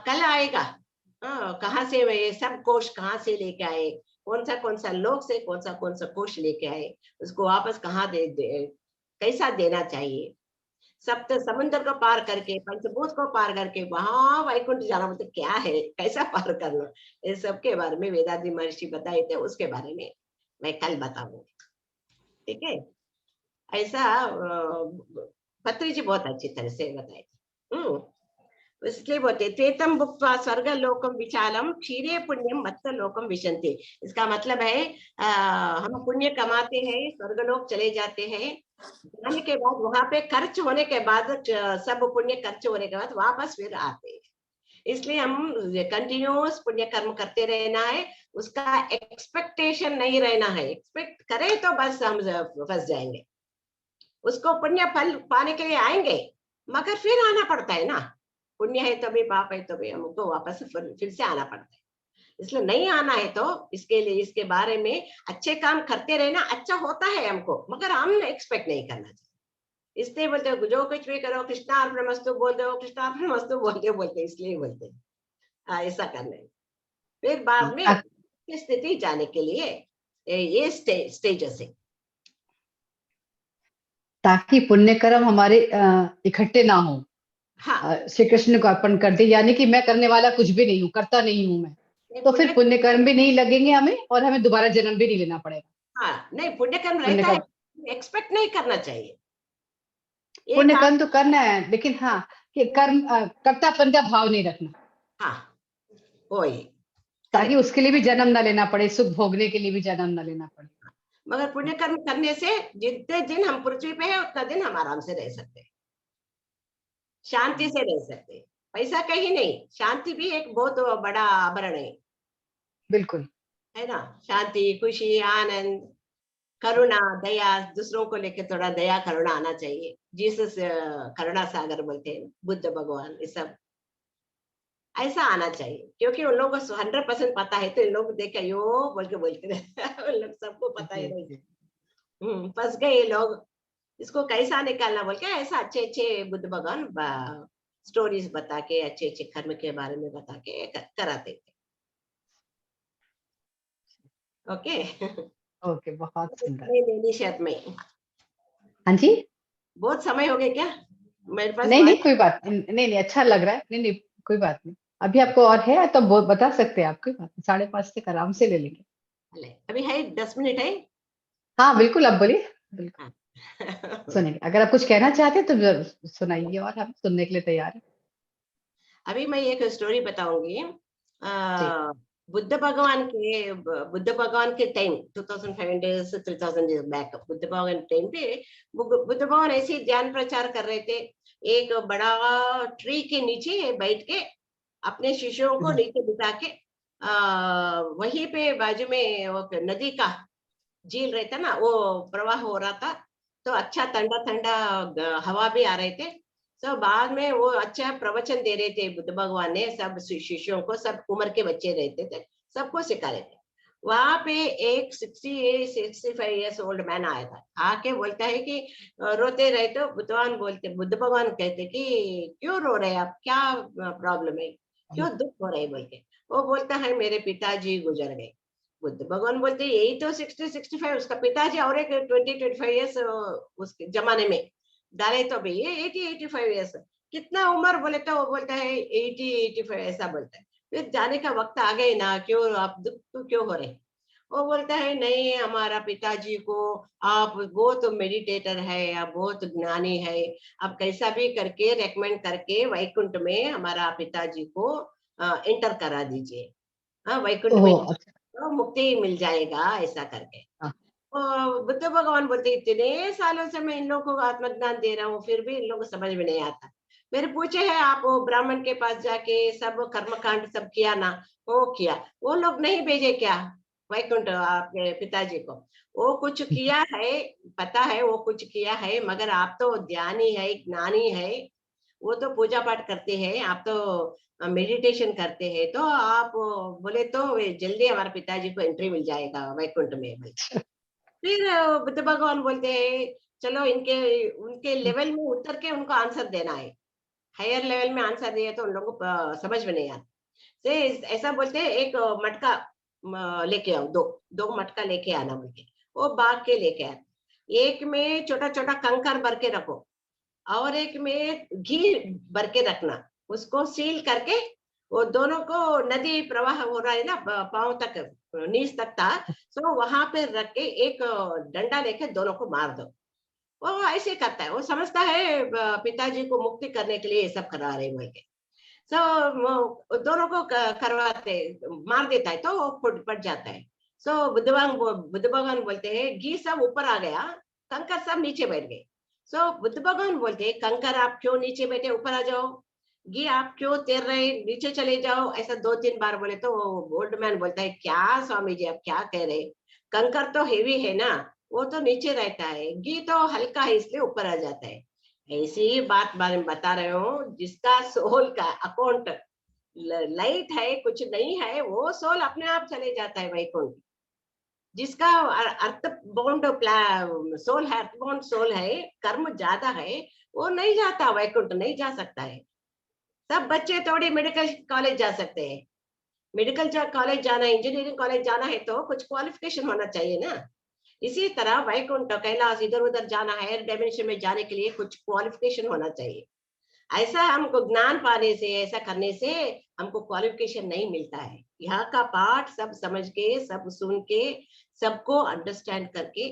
कल आएगा। कहाँ से ये सब कोष कहाँ से लेके आए, कौन सा लोग से कौन सा कोष लेके आए, उसको वापस कहाँ दे कैसा देना चाहिए, सप्त समुद्र को पार करके, पंचभूत को पार करके वहां वैकुंठ जाना, मतलब क्या है, कैसा पार करना, इस सब के बारे में वेदांती महर्षि बताए थे, उसके बारे में मैं कल बताऊंगी, ठीक है। ऐसा पत्री जी बहुत अच्छी तरह से बताए थे। इसलिए बोलते त्वेतम भुक्त्वा स्वर्ग लोकम विचालम क्षीरे पुण्यम मत्त लोकम विशन्ति, इसका मतलब है हम पुण्य कमाते हैं, स्वर्गलोक चले जाते हैं, जाने के बाद वहां पे खर्च होने के बाद, सब पुण्य खर्च होने के बाद वापस फिर आते हैं, इसलिए हम कंटिन्यूस पुण्य कर्म करते रहना है, उसका एक्सपेक्टेशन नहीं रहना है, एक्सपेक्ट करें तो बस हम फंस जाएंगे, उसको पुण्य फल पाने के लिए आएंगे, मगर फिर आना पड़ता है ना, पुण्य है तो भी पाप है तो भी हमको वापस फिर से आना पड़ता है, इसलिए नहीं आना है तो इसके लिए, इसके बारे में अच्छे काम करते रहना, अच्छा होता है हमको, मगर हम एक्सपेक्ट नहीं करना चाहिए, इसलिए बोलते हो जो कुछ भी करो कृष्णार्पणमस्तु बोल दो, कृष्णार्पणमस्तु बोलते इसलिए बोलते ऐसा करने, फिर बाद में स्थिति जाने के लिए ये स्टेजेस है, ताकि पुण्य कर्म हमारे इकट्ठे ना हो, हाँ श्री कृष्ण को अर्पण कर दे, यानी कि मैं करने वाला कुछ भी नहीं हूँ, करता नहीं हूँ मैं, तो फिर पुण्य कर्म भी नहीं लगेंगे हमें, और हमें दोबारा जन्म भी नहीं लेना पड़ेगा। हाँ नहीं, पुण्य कर्म पुण्य रहता है, कर्म एक्सपेक्ट नहीं करना चाहिए, एक पुण्य कर्म तो करना है, लेकिन हाँ कि कर्म कर्तापन का भाव नहीं रखना, हाँ वही ताकि करेक्ट। उसके लिए भी जन्म ना लेना पड़े, सुख भोगने के लिए भी जन्म ना लेना पड़े। मगर पुण्य कर्म करने से जितने दिन हम पृथ्वी पे है उतना दिन हम आराम से रह सकते हैं, शांति से रह सकते हैं। पैसा कहीं नहीं, शांति भी एक बहुत बड़ा आभरण बिल्कुल। है ना। शांति, खुशी, आनंद, करुणा, दया, दूसरों को लेके थोड़ा दया करुणा आना चाहिए। जीसस करुणा सागर बोलते हैं, बुद्ध भगवान, ये सब ऐसा आना चाहिए, क्योंकि उन लोगों को 100% पता है, तो इन लोग देख के यो बोल के बोलते रहते हैं। उन लोग सबको पता है जी, नहीं। जी। फंस गए ये लोग, इसको कैसा निकालना बोल के ऐसा अच्छे अच्छे बुद्ध भगवान स्टोरीज बता के, अच्छे अच्छे कर्म के बारे में बता के कराते थे। ओके। ओके, बहुत सुंदर। समय लेनी शर्त में, हाँ जी। बहुत समय हो गया क्या मेरे पास नहीं, नहीं, बात। कोई बात नहीं, नहीं, नहीं, अच्छा लग रहा है। नहीं, नहीं, कोई बात नहीं। अभी आपको और है तो बता सकते हैं आप, कोई बात नहीं, 5:30 तक आराम से ले लेंगे। अभी है 10 मिनट है। हाँ, बिल्कुल, आप बोलिए। बिल्कुल, हाँ। सुनेंगे। अगर आप कुछ कहना चाहते हैं तो ज़रूर सुनाइए, और हम सुनने के लिए तैयार हैं। अभी मैं एक स्टोरी बताऊंगी। जी। बुद्ध भगवान के टाइम 2500 से 3000 ईयर बैक, बुद्ध भगवान टाइम पे बुद्ध भगवान ऐसे ही ध्यान प्रचार कर रहे थे। एक बड़ा ट्री के नीचे बैठ के अपने शिष्यों को हुँ, नीचे बिठा के वहीं पे बाजू में वो नदी का झील रहता ना, वो प्रवाह हो रहा था। तो अच्छा ठंडा ठंडा हवा भी आ रहे थे। तो बाद में वो अच्छा प्रवचन दे रहे थे बुद्ध भगवान ने, सब शिष्यों को, सब उम्र के बच्चे रहते थे, सबको सिखा रहे थे। वहां पे एक 65 ईयर्स ओल्ड मैन आया था, आके बोलता है कि रोते रहे। तो बुद्ध भगवान कहते कि क्यों रो रहे हैं आप, क्या प्रॉब्लम है, हुँ। क्यों दुख हो रहा है बोल के। वो बोलता है मेरे पिताजी गुजर गए। बुद्ध भगवान बोलते यही तो 60-65, उसका पिताजी और एक 20-25 ईयर्स उसके जमाने में डाले, तो भी ये 80-85 ईयर्स, कितना उम्र बोले तो वो बोलता है 80-85 ऐसा बोलता है। फिर जाने का वक्त आ गए ना, क्यों आप दुख तो क्यों हो रहे। वो बोलता है नहीं, हमारा पिताजी को, आप बहुत मेडिटेटर है, आप बहुत ज्ञानी है, आप कैसा भी करके रेकमेंड करके वैकुंठ में हमारा पिताजी को एंटर करा दीजिए। हाँ, वैकुंठ में ओह! अच्छा। तो मुक्ति मिल जाएगा ऐसा करके। हाँ, बुद्ध भगवान बोलते इतने सालों से मैं इन लोगों को आत्मज्ञान दे रहा हूँ, फिर भी इन लोगों को समझ में नहीं आता। मेरे पूछे है आप वो ब्राह्मण के पास जाके सब कर्मकांड सब किया ना। वो किया, वो लोग नहीं भेजे क्या वैकुंठ आपके पिताजी को। वो कुछ किया है, पता है वो कुछ किया है, मगर आप तो ज्ञानी है, ज्ञानी है, वो तो पूजा पाठ करते हैं, आप तो मेडिटेशन करते हैं, तो आप बोले तो जल्दी हमारे पिताजी को एंट्री मिल जाएगा वैकुंठ में बोले। फिर बुद्ध भगवान बोलते हैं चलो इनके उनके हुँ, लेवल में उतर के उनको आंसर देना है। हायर लेवल में आंसर दिए तो उन लोगों को समझ में नहीं आता। से ऐसा बोलते हैं एक मटका लेके आओ, दो दो मटका लेके आना बोल के। वो बाग के लेके आए, एक में छोटा छोटा कंकर भर के रखो, और एक में घी भर के रखना, उसको सील करके वो दोनों को, नदी प्रवाह हो रहा है ना पांव तक, नीज तक था, तो वहां पे रख के एक डंडा लेके दोनों को मार दो। वो ऐसे करता है, वो समझता है पिताजी को मुक्ति करने के लिए ये सब करा रहे बोल के। तो वो दोनों को करवाते, मार देता है तो वो फुट पट जाता है। सो बुद्ध भगवान बोलते हैं घी सब ऊपर आ गया, कंकर सब नीचे बैठ गए। सो बुद्ध भगवान बोलते हैं कंकर आप क्यों नीचे बैठे, ऊपर आ जाओ। घी आप क्यों तैर रहे, नीचे चले जाओ। ऐसा 2-3 बार बोले तो ओल्ड मैन बोलता है क्या स्वामी जी आप क्या कह रहे, कंकर तो हेवी है ना, वो तो नीचे रहता है, घी तो हल्का है इसलिए ऊपर आ जाता है। ऐसी ही बात बारे में बता रहे हो, जिसका सोल का अकाउंट लाइट है, कुछ नहीं है, वो सोल अपने आप चले जाता है वैकुंठ। जिसका अर्थ बाउंड सोल है, अर्थ बाउंड सोल है, कर्म ज्यादा है, वो नहीं जाता वैकुंठ, नहीं जा सकता है। सब बच्चे थोड़ी मेडिकल कॉलेज जा सकते हैं, मेडिकल कॉलेज जाना है, इंजीनियरिंग कॉलेज जाना है तो कुछ क्वालिफिकेशन होना चाहिए ना। इसी तरह वैकुंठ कैलाश इधर उधर जाना है, हायर डायमेंशन में जाने के लिए कुछ क्वालिफिकेशन होना चाहिए। ऐसा हमको ज्ञान पाने से, ऐसा करने से हमको क्वालिफिकेशन नहीं मिलता है। यहाँ का पाठ सब समझ के, सब सुन के, सबको अंडरस्टैंड करके,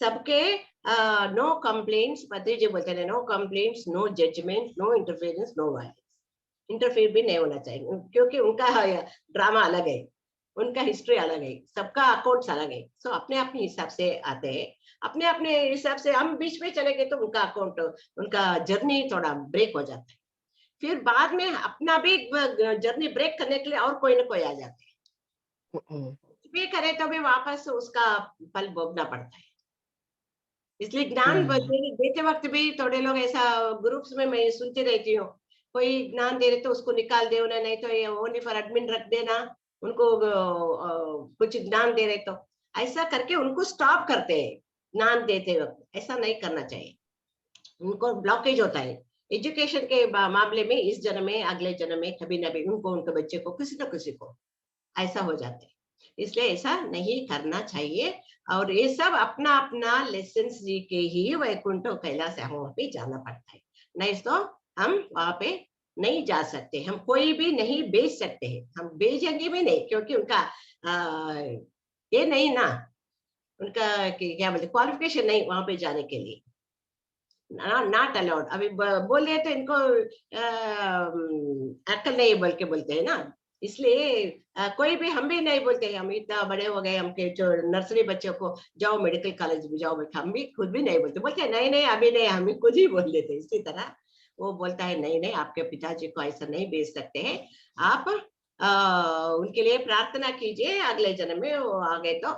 सबके नो कंप्लेंट्स, पति जी बोलते हैं no complaints, no judgement, no interference, no violence. Interfere भी नहीं होना चाहिए, क्योंकि उनका ड्रामा अलग है, उनका हिस्ट्री अलग है, सबका अकाउंट्स अलग है। सो अपने अपने हिसाब से आते हैं, अपने अपने हिसाब से। हम बीच में चले गए तो उनका अकाउंट, उनका जर्नी थोड़ा ब्रेक हो जाता है। फिर बाद में अपना भी जर्नी ब्रेक करने के लिए और कोई ना कोई आ जाते हैं, कुछ भी करे तो भी वापस उसका फल भोगना पड़ता है। इसलिए ज्ञान देते वक्त भी थोड़े लोग ऐसा ग्रुप्स में मैं सुनती रहती हूँ, कोई ज्ञान दे रहे तो उसको निकाल दे, उन्हें नहीं तो ये ओनली फॉर एडमिन रख देना, उनको कुछ ज्ञान दे रहे तो ऐसा करके उनको स्टॉप करते हैं। ज्ञान देते वक्त ऐसा नहीं करना चाहिए, उनको ब्लॉकेज होता है एजुकेशन के मामले में। इस जन्म में, अगले जन्म में कभी ना भी उनको, उनके बच्चे को, किसी न किसी को ऐसा हो जाता है। इसलिए ऐसा नहीं करना चाहिए। और ये सब अपना अपना लेसन जी के ही वैकुंठ कैलाश वहां पे जाना पड़ता है, नहीं तो हम वहां पे नहीं जा सकते। हम कोई भी नहीं बेच सकते हैं, हम बेचेंगे भी नहीं, क्योंकि उनका ये नहीं ना, उनका क्या बोलते क्वालिफिकेशन नहीं वहां पे जाने के लिए, नॉट अलाउड। अभी बोल रहे तो इनको अक्ल नहीं बोल के बोलते हैं ना, इसलिए कोई भी, हम भी नहीं बोलते। हम इतना बड़े हो गए, हमके जो नर्सरी बच्चों को जाओ मेडिकल कॉलेज में जाओ, हम भी खुद भी नहीं बोलते, बोलते नहीं नहीं अभी नहीं, हम भी खुद ही बोल देते। इसी तरह वो बोलता है नहीं नहीं, आपके पिताजी को ऐसा नहीं भेज सकते हैं, आप उनके लिए प्रार्थना कीजिए, अगले जन्म में वो आ गए तो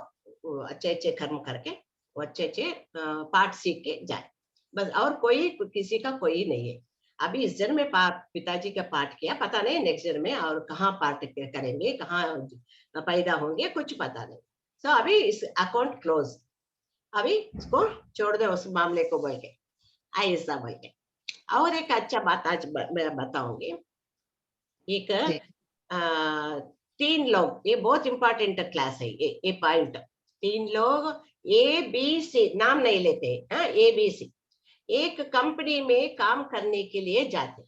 अच्छे अच्छे कर्म करके वो अच्छे अच्छे पाठ सीख के जाए, बस। और कोई किसी का कोई नहीं है। अभी इस जन्म में पिताजी का पाठ किया, पता नहीं नेक्स्ट जन्म में और कहाँ पाठ करेंगे, कहाँ पैदा होंगे, कुछ पता नहीं। सो अभी इस अकाउंट क्लोज, अभी इसको छोड़ दे उस मामले को बोल के, ऐसा बोल के। और एक अच्छा बात आज मैं बताऊंगी। एक तीन लोग, ये बहुत इंपॉर्टेंट क्लास है, ये पॉइंट। तीन लोग ए बी सी, नाम नहीं लेते, ए बी सी, एक कंपनी में काम करने के लिए जाते,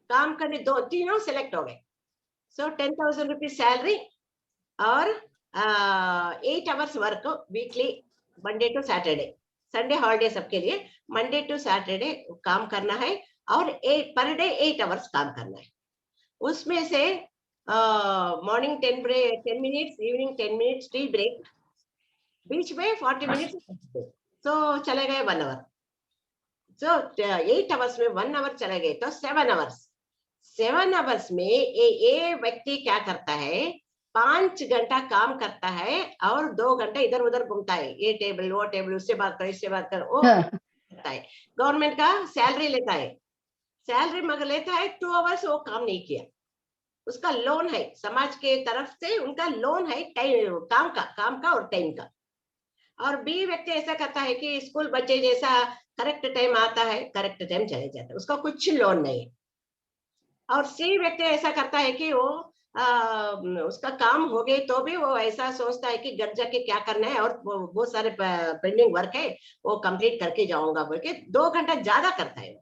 काम करने दो तीनों सेलेक्ट हो गए। सो 10,000 रुपीज सैलरी और 8 hours work weekly, Monday to Saturday, Sunday holiday सबके लिए, मंडे टू सैटरडे काम करना है, और पर डे 8 hours काम करना है। उसमें से morning 10 minutes, evening 10 minutes tea break, बीच में 40 मिनट्स, तो चले गए 1 hour। सो 8 hours में 1 hour चले गए तो 7 hours। 7 hours में ये व्यक्ति क्या करता है, 5 घंटा काम करता है और 2 घंटे इधर उधर घूमता है, ये टेबल वो टेबल, उससे बात कर, इससे बात कर, वो करता है। गवर्नमेंट का सैलरी लेता है, सैलरी मगर लेता है 2 hours वो काम नहीं किया, उसका लोन है समाज के तरफ से, उनका लोन है टाइम, काम का और टाइम का। और बी व्यक्ति ऐसा करता है कि स्कूल बच्चे जैसा करेक्ट टाइम आता है, करेक्ट टाइम चले जाता है, उसका कुछ लोन नहीं। और सी व्यक्ति ऐसा करता है कि वो उसका काम हो गए तो भी वो ऐसा सोचता है कि घर जाके क्या करना है, और बहुत सारे पेंडिंग वर्क है वो कंप्लीट करके जाऊंगा बोल के 2 घंटा ज्यादा करता है।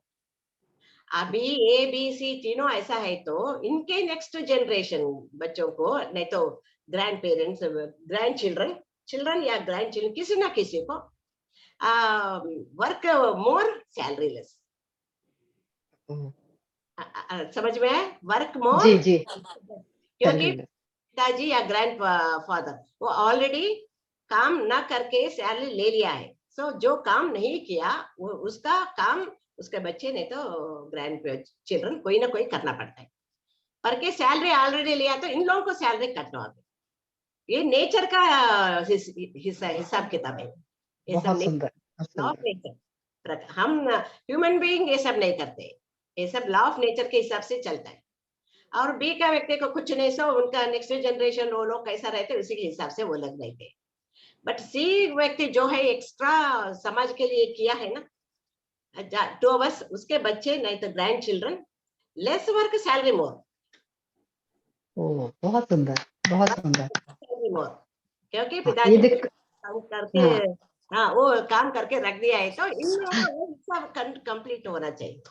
अभी ए बी सी तीनों ऐसा है, तो इनके नेक्स्ट जनरेशन बच्चों को, नहीं तो grand parents, grand children, children या ग्रैंड चिल्ड्रन, किसी ना किसी को वर्क मोर सैलरी लेस। समझ में है? वर्क मोर, जी जी, क्योंकि पिताजी या ग्रैंड फादर वो ऑलरेडी काम ना करके सैलरी ले लिया है। सो जो काम नहीं किया वो उसका काम उसके बच्चे ने तो ग्रैंड चिल्ड्रन कोई ना कोई करना पड़ता है, पर के सैलरी ऑलरेडी लिया तो इन लोगों को सैलरी कटना होगा। ये नेचर का हिसाब किताब है, ये सब बहुत सुंदर, बहुत लॉ ऑफ सुंदर। नेचर। हम ह्यूमन बीइंग ये सब नहीं करते, ये सब लॉ ऑफ नेचर के हिसाब से चलता है। और बी का व्यक्ति को कुछ नहीं, सो उनका नेक्स्ट जनरेशन वो लोग कैसा रहते उसी के हिसाब से वो लग रहे थे। बट सी व्यक्ति जो है एक्स्ट्रा समाज के लिए किया है ना, 2 hours, उसके बच्चे नहीं तो grandchildren, less work salary more. ओ बहुत सुंदर, बहुत सुंदर। सैलरी मोर, क्योंकि हाँ, ये पिताजी ने देख। काम करके, हाँ, हाँ वो काम करके रख दिया है, तो इन लोगों का वो सब कंप्लीट होना चाहिए।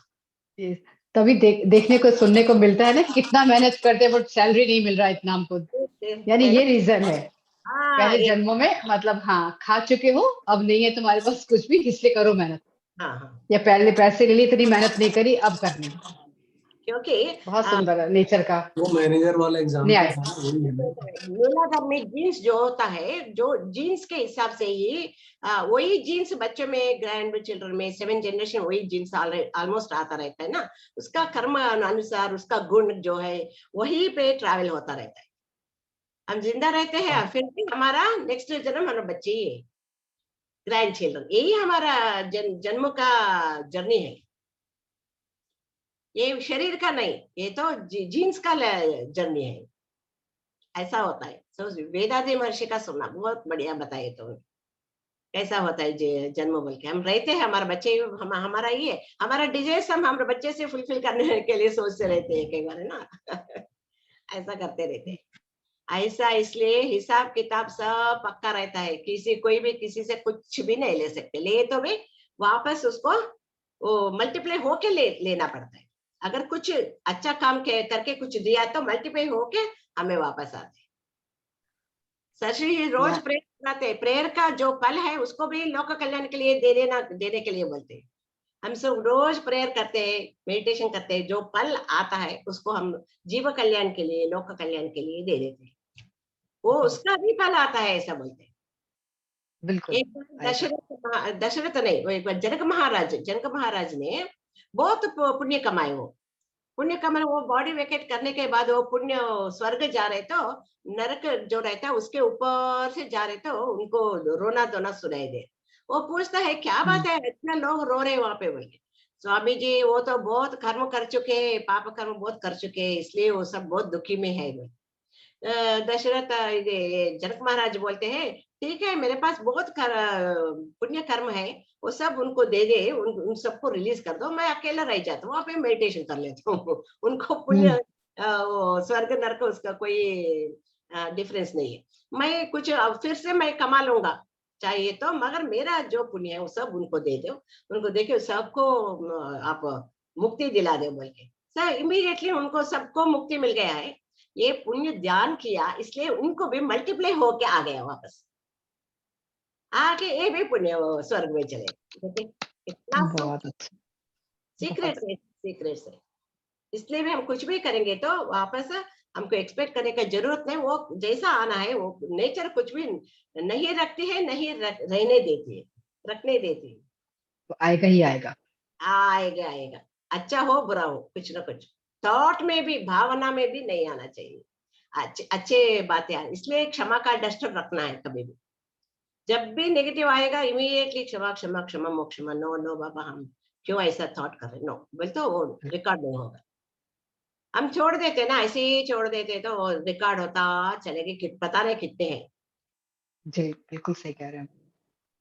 ये तभी देखने को सुनने को मिलता है ना कि कितना मेहनत करते हैं बट सैलरी नहीं मिल रहा है इतना हमको, यानी है ना? ये रीजन है। हाँ, पहले जन्मों में मतलब हाँ खा चुके हो, अब नहीं है तुम्हारे पास कुछ भी, इसलिए करो मेहनत, हाँ, हाँ। या पहले पैसे के लिए इतनी मेहनत नहीं करी, अब करनी है। क्योंकि बहुत सुंदर है नेचर का वो मैनेजर वाला एग्जाम्पल न्याय। था ना, वही है ना। मेरा घर में जीन्स जो होता है, जो जीन्स के हिसाब से ही वही जीन्स बच्चों में, ग्रैंड चिल्ड्रन में 7 जनरेशन वही जीन्स ऑलमोस्ट आता रहता है ना। उसका कर्म अनुसार उसका गुण जो है वही पे ट्रैवल होता रहता है। हम जिंदा रहते हैं, फिर भी हमारा नेक्स्ट जन्म हमारा बच्चे ही है, ग्रैंड चिल्ड्रन, यही हमारा जन्म का जर्नी है। ये शरीर का नहीं, ये तो जीन्स का जर्नी है, ऐसा होता है। वेदादि महर्षि का सुनना बहुत बढ़िया बताए तो कैसा होता है जन्म बोल के। हम रहते हैं, हमारे बच्चे हमारा ये हमारा डिजायर्स हम हमारे बच्चे से फुलफिल करने के लिए सोचते रहते हैं कई बार, है ना। ऐसा करते रहते हैं ऐसा, इसलिए हिसाब किताब सब पक्का रहता है, किसी कोई भी किसी से कुछ भी नहीं ले सकते, ले तो भी वापस उसको वो मल्टीप्लाई होके लेना पड़ता है। अगर कुछ अच्छा काम करके कुछ दिया तो मल्टीप्लाई होके हमें वापस आते। सर रोज प्रेयर कराते हैं, प्रेयर का जो फल है उसको भी लोक कल्याण के लिए देने के लिए बोलते हैं। हम सब रोज प्रेयर करते हैं, मेडिटेशन करते हैं, जो फल आता है उसको हम जीव कल्याण के लिए, लोक कल्याण के लिए दे देते हैं, वो उसका भी फल आता है, ऐसा बोलते हैं। बिल्कुल एक बार दशरथ नहीं, वो एक बार जनक महाराज ने बहुत पुण्य कमाए, वो पुण्य कमाए, वो बॉडी वेकेट करने के बाद वो पुण्य स्वर्ग जा रहे तो नरक जो रहता है उसके ऊपर से जा रहे तो उनको रोना धोना सुनाई दे। वो पूछता है क्या बात है, इतने लोग रो रहे वहां पे बोल के। स्वामी जी वो तो बहुत कर्म कर चुके हैं, पाप कर्म बहुत कर चुके हैं, इसलिए वो सब बहुत दुखी में है। दशरथ ये जनक महाराज बोलते हैं ठीक है, मेरे पास बहुत पुण्य कर्म है, वो सब उनको दे दे, उन सबको रिलीज कर दो, मैं अकेला रह जाता हूँ, वहां पे मेडिटेशन कर लेता हूँ। उनको पुण्य स्वर्ग नरक उसका कोई डिफरेंस नहीं है। मैं कुछ फिर से मैं कमा लूंगा चाहिए तो, मगर मेरा जो पुण्य है वो सब उनको दे दो, उनको देखे सबको आप मुक्ति दिला दो बोल के। सर इमीडिएटली उनको सबको मुक्ति मिल गया है, ये पुण्य ध्यान किया इसलिए उनको भी मल्टीप्लाई होके आ गया वापस, आके ये भी पुण्य स्वर्ग में चले। इतना बहुत अच्छा। सीक्रेट है, सीक्रेट है। इसलिए भी हम कुछ भी करेंगे तो वापस हमको एक्सपेक्ट करने का जरूरत नहीं, वो जैसा आना है वो नेचर कुछ भी नहीं रखती है, नहीं रहने देती है, रखने देती है, तो आएगा ही आएगा। आएगा आएगा, अच्छा हो बुरा हो, कुछ ना कुछ थॉट में भी, भावना में भी नहीं आना चाहिए, अच्छे बातें आए। इसलिए क्षमा का डस्टर रखना है कभी भी, जब भी नेगेटिव आएगा इमीडिएटली क्षमा क्षमा क्षमा मोक्षमा, नो नो बाबा हम क्यों ऐसा थॉट कर रहे, नो बोल तो वो रिकॉर्ड नहीं होगा। हम छोड़ देते ना, ऐसे ही छोड़ देते तो वो रिकॉर्ड होता चलेगा, पता नहीं कितने हैं जी बिल्कुल सही कह रहे हैं।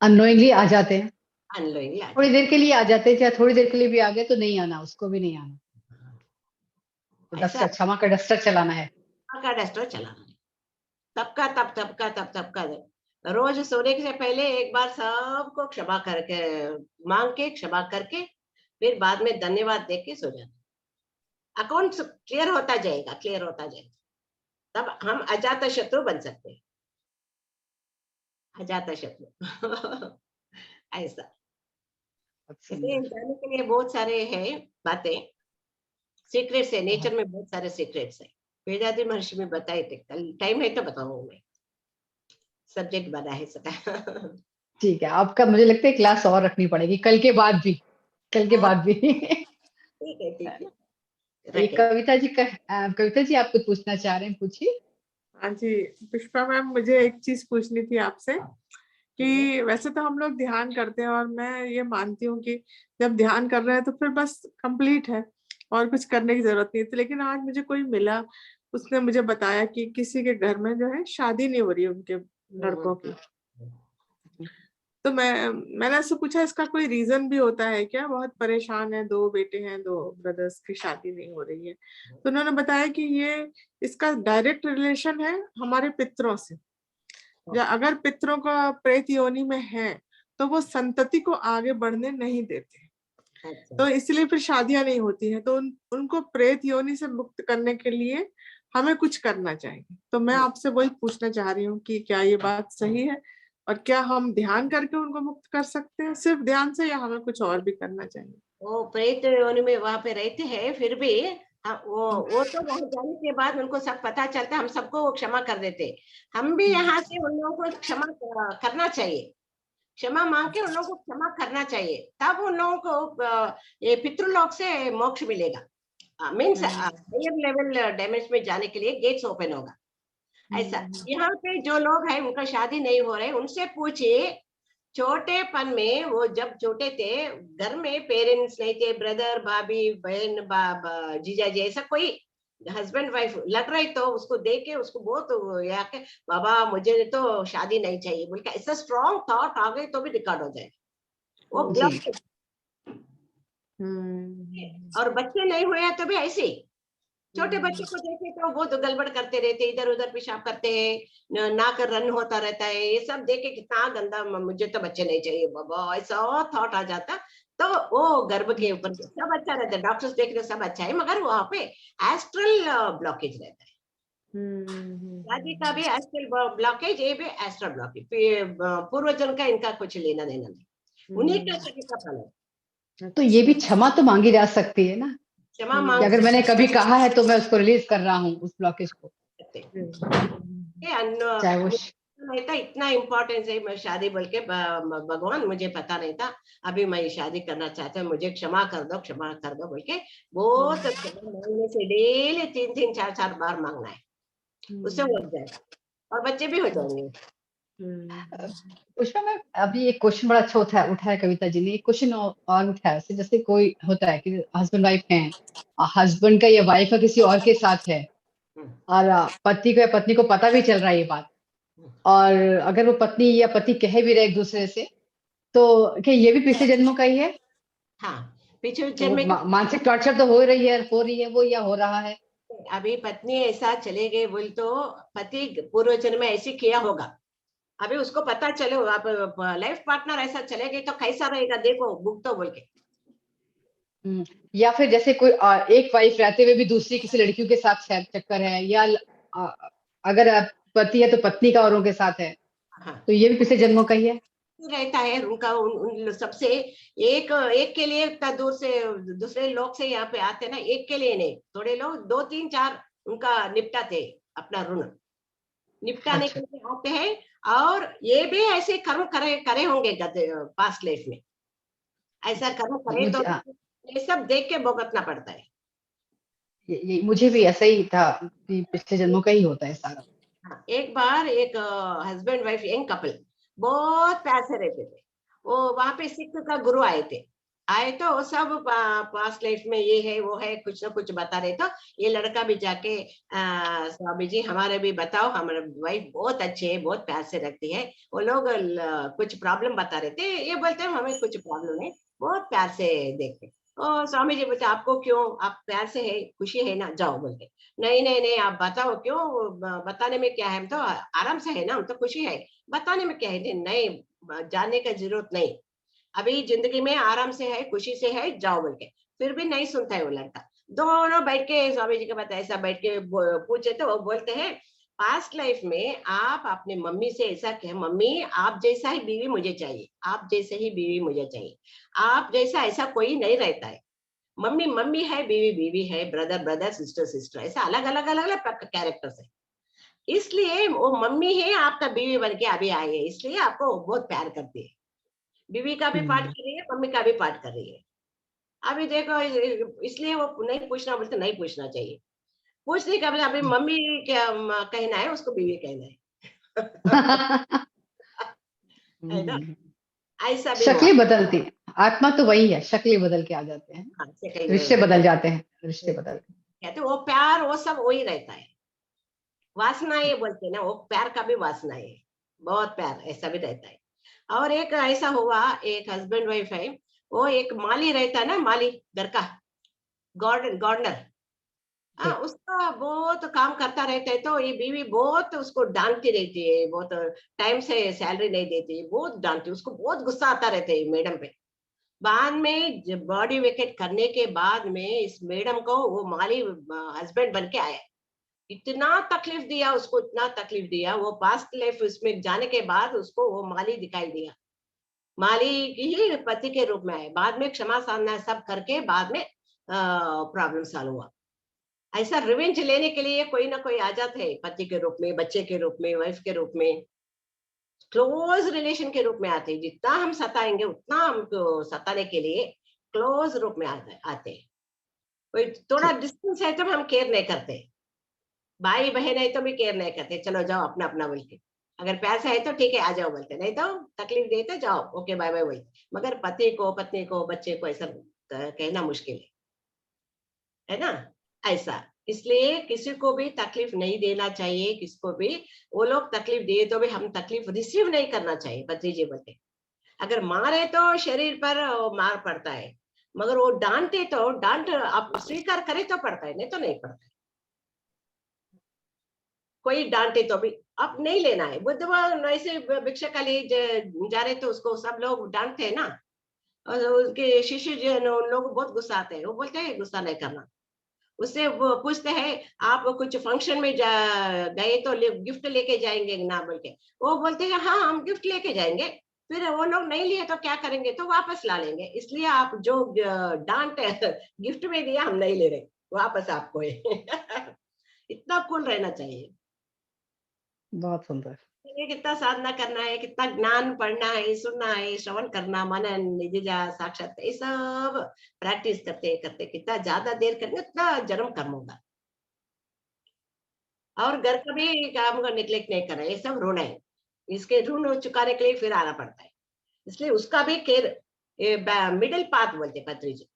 अननोइंगली आ जाते हैं, अनलोइंगली आ थोड़ी जाते। देर के लिए आ जाते हैं, चाहे थोड़ी देर के लिए भी आ गए तो नहीं आना, उसको भी नहीं आना। तो ऐसा डस्टर, क्षमा का डस्टर चलाना है। का डस्टर चलाना है, तब का रोज सोने से पहले एक बार सबको क्षमा करके मांग के क्षमा करके फिर बाद में धन्यवाद देके के सो जाना। अकाउंट क्लियर होता जाएगा, क्लियर होता जाएगा, तब हम अजात शत्रु बन सकते हैं, अजात शत्रु। ऐसा, बहुत इसलिए सुंदर। जाने के लिए बहुत सारे हैं बातें, सीक्रेट्स है, बहुत नेचर में बहुत सारे सीक्रेट्स है। वेदादि महर्षि में बताए थे, कल टाइम है तो बताऊंगा, मैं सब्जेक्ट बना है सका। ठीक है, आपका मुझे लगता है क्लास और रखनी पड़ेगी कल के बाद भी, कल के बाद भी। ठीक है, ये रखें। कविता जी का, कविता जी आप कुछ पूछना चाह रहे हैं, पूछिए। हाँ जी पुष्पा मैम, मुझे एक चीज पूछनी थी आपसे कि वैसे तो हम लोग ध्यान करते हैं और मैं ये मानती हूँ कि जब ध्यान कर रहे हैं तो फिर बस कंप्लीट है और कुछ करने की जरूरत नहीं थी, लेकिन आज मुझे कोई मिला, उसने मुझे बताया कि किसी के घर में जो है शादी नहीं हो रही है उनके लड़कों की। तो मैंने उससे पूछा इसका कोई रीजन भी होता है क्या, बहुत परेशान है, 2 बेटे हैं, 2 ब्रदर्स की शादी नहीं हो रही है। तो उन्होंने बताया कि ये इसका डायरेक्ट रिलेशन है हमारे पितरों से, या अगर पितरों का प्रेत योनि में है तो वो संतति को आगे बढ़ने नहीं देते, तो इसलिए फिर शादियां नहीं होती हैं। तो उनको प्रेत योनि से मुक्त करने के लिए हमें कुछ करना चाहिए। तो मैं आपसे वही पूछना चाह रही हूँ कि क्या ये बात सही है, और क्या हम ध्यान करके उनको मुक्त कर सकते हैं, सिर्फ ध्यान से, या हमें कुछ और भी करना चाहिए? वो प्रेत योनि में वहां पे रहते हैं, फिर भी वो तो वहां जाने के बाद उनको सब पता चलता है, हम सबको वो क्षमा कर देते। हम भी यहाँ से उन लोगों को क्षमा करना चाहिए, क्षमा मांग के उन लोगों को क्षमा करना चाहिए, तब उन लोगों को ये पितृलोक से मोक्ष मिलेगा। मीन्स हायर लेवल डायमेंशन में जाने के लिए गेट्स ओपन होगा। ऐसा यहाँ पे जो लोग हैं उनका शादी नहीं हो रहे, उनसे पूछिए छोटेपन में, वो जब छोटे थे घर में पेरेंट्स नहीं थे, ब्रदर भाभी बहन जीजा जी ऐसा कोई हस्बैंड वाइफ लड़ रही, तो उसको देख के उसको बहुत या के बाबा मुझे तो शादी नहीं चाहिए बोल के ऐसा स्ट्रॉन्ग थॉट आ गए तो भी रिकॉर्ड हो जाए वो ब्लॉक। और बच्चे नहीं हुए हैं तो भी ऐसे ही छोटे बच्चों को देखे तो वो तो गड़बड़ करते रहते, इधर उधर पेशाब करते हैं, नाक रन होता रहता है, ये सब देखे कितना गंदा, मुझे तो बच्चे नहीं चाहिए बाबा, ऐसा थॉट आ जाता। तो वो गर्भ के ऊपर सब अच्छा रहता है, डॉक्टर्स देख रहे सब अच्छा है, मगर वहां पे एस्ट्रल ब्लॉकेज रहता है। शादी का भी एस्ट्रल ब्लॉकेज, ये भी एस्ट्रल ब्लॉकेज, पूर्वजन का इनका कुछ लेना देना नहीं, उन्हीं का तरीका फल है। तो ये भी क्षमा तो मांगी जा सकती है ना, क्षमा कि मांग अगर मैंने कभी कहा है तो मैं उसको रिलीज कर रहा हूँ, उस ब्लॉकेज को, सकते चाहे वो नहीं था। इतना इम्पोर्टेंस है मैं शादी बोल के भगवान मुझे पता नहीं था, अभी मैं शादी करना चाहता हूँ, मुझे क्षमा कर दो क्षमा कर दो बोल के बहुत महीने से डेली 3-3 4-4 बार मांगना है, उससे हो जाएगा और बच्चे भी हो जाएंगे। पुष्पा मैम, अभी एक क्वेश्चन बड़ा अच्छा उठाया कविता जी ने, एक क्वेश्चन और उठाया से, जैसे कोई होता है कि हस्बैंड वाइफ हैं, हस्बैंड का या वाइफ का किसी और के साथ है, और पति को या पत्नी को पता भी चल रहा है ये बात, और अगर वो पत्नी या पति कह भी रहे एक दूसरे से, तो क्या ये भी पिछले जन्मों का ही है? हाँ, पिछले तो जन्म में मानसिक टॉर्चर तो हो रही है वो, या हो रहा है? अभी पत्नी ऐसा चले गए बोल तो पति पूर्व जन्म में ऐसे किया होगा, अभी उसको पता चले आप लाइफ पार्टनर ऐसा चले गए तो कैसा रहेगा देखो भुगतो बोल के। या फिर जैसे कोई एक वाइफ रहते हुए भी दूसरी किसी लड़कियों के साथ चक्कर है, या अगर पति है तो पत्नी का औरों के साथ है, हाँ, तो ये भी पिछले जन्मों का ही है? रहता है उनका उन सबसे एक एक के लिए इतना दूर से दूसरे लोग से यहाँ पे आते ना, एक के लिए नहीं, थोड़े लोग 2-3-4 उनका निपटाते अपना ऋण निपटाने अच्छा। के लिए आते हैं, और ये भी ऐसे कर्म करे होंगे पास्ट लाइफ में, ऐसा कर्म करे तो ये सब देख के भुगतना पड़ता है। मुझे भी ऐसा ही था कि पिछले जन्मों का ही होता है सारा। हाँ, एक बार एक हस्बैंड वाइफ यंग कपल बहुत प्यार से रहते थे, वो वहां पे सिख का गुरु आए तो वो सब पास्ट लाइफ में ये है वो है कुछ ना कुछ बता रहे, तो ये लड़का भी जाके स्वामी जी हमारे भी बताओ, हमारे वाइफ बहुत अच्छी है, बहुत प्यार से रखती है, वो लोग कुछ प्रॉब्लम बता रहे थे, ये बोलते हैं हमें कुछ प्रॉब्लम नहीं, बहुत प्यार से देखते। ओ स्वामी जी बोलते आपको क्यों, आप प्यार से है खुशी है ना, जाओ बोलते। नहीं नहीं नहीं आप बताओ क्यों, बताने में क्या है, हम तो आराम से है ना, हम तो खुशी है, बताने में क्या है, नहीं जानने का जरूरत नहीं, अभी जिंदगी में आराम से है खुशी से है, जाओ बोल के। फिर भी नहीं सुनता है वो लड़का, दोनों बैठ के स्वामी जी के पास ऐसा बैठ के पूछे तो वो बोलते हैं पास्ट लाइफ में आप अपने मम्मी से ऐसा कहे, मम्मी आप जैसा ही बीवी मुझे चाहिए, आप जैसे ही बीवी मुझे चाहिए, आप जैसा ऐसा कोई नहीं रहता है, मम्मी मम्मी है बीवी बीवी है, ब्रदर ब्रदर सिस्टर सिस्टर, ऐसा अलग अलग अलग अलग कैरेक्टर्स है, इसलिए वो मम्मी है आपका बीवी बन के अभी आई है, इसलिए आपको बहुत प्यार करती है, बीवी का भी पाठ कर रही है मम्मी का भी पाठ कर रही है। अभी देखो इसलिए वो नहीं पूछना, बोलते नहीं पूछना चाहिए, पूछने का मतलब अभी मम्मी क्या कहना है उसको बीवी कहना है ना, ऐसा भी हुआ। शक्लें बदलती हैं, आत्मा तो वही है, शक्लें बदल के आ जाते हैं, हाँ, रिश्ते बदल जाते हैं, रिश्ते बदल कहते वो प्यार वो सब वही रहता है, वासना ये बोलते हैं ना, वो प्यार का भी वासना है, बहुत प्यार ऐसा भी रहता है। और एक ऐसा हुआ, एक हस्बैंड वाइफ है, वो एक माली रहता है ना, माली घर का गार्डनर, हाँ उसका बहुत काम करता रहता है, तो ये बीवी बहुत उसको डांटती रहती है, बहुत टाइम से सैलरी नहीं देती, बहुत डांटती, उसको बहुत गुस्सा आता रहता है मैडम पे। बाद में बॉडी वेकेट करने के बाद में इस मैडम को वो माली हस्बैंड बन के आया, इतना तकलीफ दिया उसको, इतना तकलीफ दिया। वो पास्ट लाइफ उसमें जाने के बाद उसको वो माली दिखाई दिया, माली की ही पति के रूप में आए। बाद में क्षमा साधना सब करके बाद में प्रॉब्लम सॉल्व हुआ। ऐसा रिवेंज लेने के लिए कोई ना कोई आ जाते हैं, पति के रूप में, बच्चे के रूप में, वाइफ के रूप में, क्लोज रिलेशन के रूप में आते हैं। जितना हम सताएंगे उतना हमको सताने के लिए क्लोज रूप में आते हैं। कोई थोड़ा डिस्टेंस है तो हम केयर नहीं करते, भाई बहन है तो भी केयर नहीं करते, चलो जाओ अपना अपना बोल के। अगर पैसा है तो ठीक है आ जाओ बोलते, नहीं तो तकलीफ देते जाओ ओके बाय बाय बोलते। मगर पति को, पत्नी को, बच्चे को ऐसा कहना मुश्किल है ना, ऐसा। इसलिए किसी को भी तकलीफ नहीं देना चाहिए, किसको भी। वो लोग तकलीफ दिए तो भी हम तकलीफ रिसीव नहीं करना चाहिए। पत्री जी बोलते अगर मारे तो शरीर पर मार पड़ता है, मगर वो डांटे तो डांट आप स्वीकार करे तो पड़ता है, नहीं तो नहीं पड़ता है। कोई डांटे तो भी अब नहीं लेना है। बुद्धवार ऐसे भिक्षा का लिए जा रहे तो उसको सब लोग डांटते हैं ना, और उसके शिष्य जो है ना उन लोग बहुत गुस्सा आते हैं। वो बोलते हैं गुस्सा नहीं करना। उससे वो पूछते हैं आप कुछ फंक्शन में गए तो गिफ्ट लेके जाएंगे ना बोल के। वो बोलते हैं हाँ हम गिफ्ट लेके जाएंगे। फिर वो लोग नहीं लिए तो क्या करेंगे, तो वापस ला लेंगे। इसलिए आप जो डांट गिफ्ट में दिया हम नहीं ले रहे, वापस आपको इतना कूल रहना चाहिए। बहुत सुंदर। ये कितना साधना करना है, कितना ज्ञान पढ़ना है, सुनना है, श्रवण करना, मनन, निधिध्यासन, साक्षात, ये सब प्रैक्टिस करते करते कितना ज्यादा देर करेंगे उतना जन्म कर्म होगा। और घर का भी काम का निग्लेक्ट नहीं करना, ये सब ऋण है। इसके ऋण चुकाने के लिए फिर आना पड़ता है। इसलिए उसका भी केयर, मिडिल पाथ बोलते पत्री जी।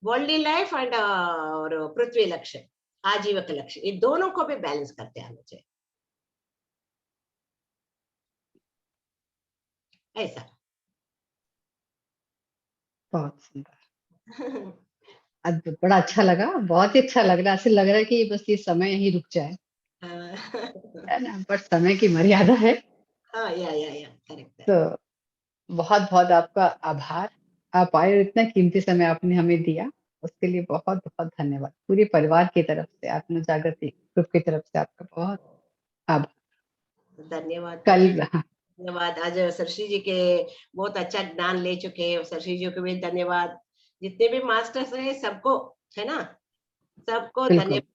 वर्ल्डली लाइफ एंड और पृथ्वी लक्ष्य, आजीवक लक्ष्य, ये दोनों को भी बैलेंस करते आना चाहिए, ऐसा। बहुत सुंदर। अद्भुत, बड़ा अच्छा लगा, बहुत ही अच्छा लग रहा है। ऐसे लग रहा है कि बस ये समय यहीं रुक जाए, है ना, पर समय की मर्यादा है। हाँ या करेक्ट है। तो बहुत बहुत आपका आभार, आप आए और इतना कीमती समय आपने हमें दिया, उसके लिए बहुत बहुत धन्यवाद। पूरे परिवार की तरफ से, आत्म जागृति ग्रुप की तरफ से आपका बहुत आभार। धन्यवाद कल पत्री जी, धन्यवाद। आज सरशी जी के बहुत अच्छा ज्ञान ले चुके हैं, सरशी जी को भी धन्यवाद। जितने भी मास्टर्स हैं सबको, है ना, सबको बिल्कुल धन्यवाद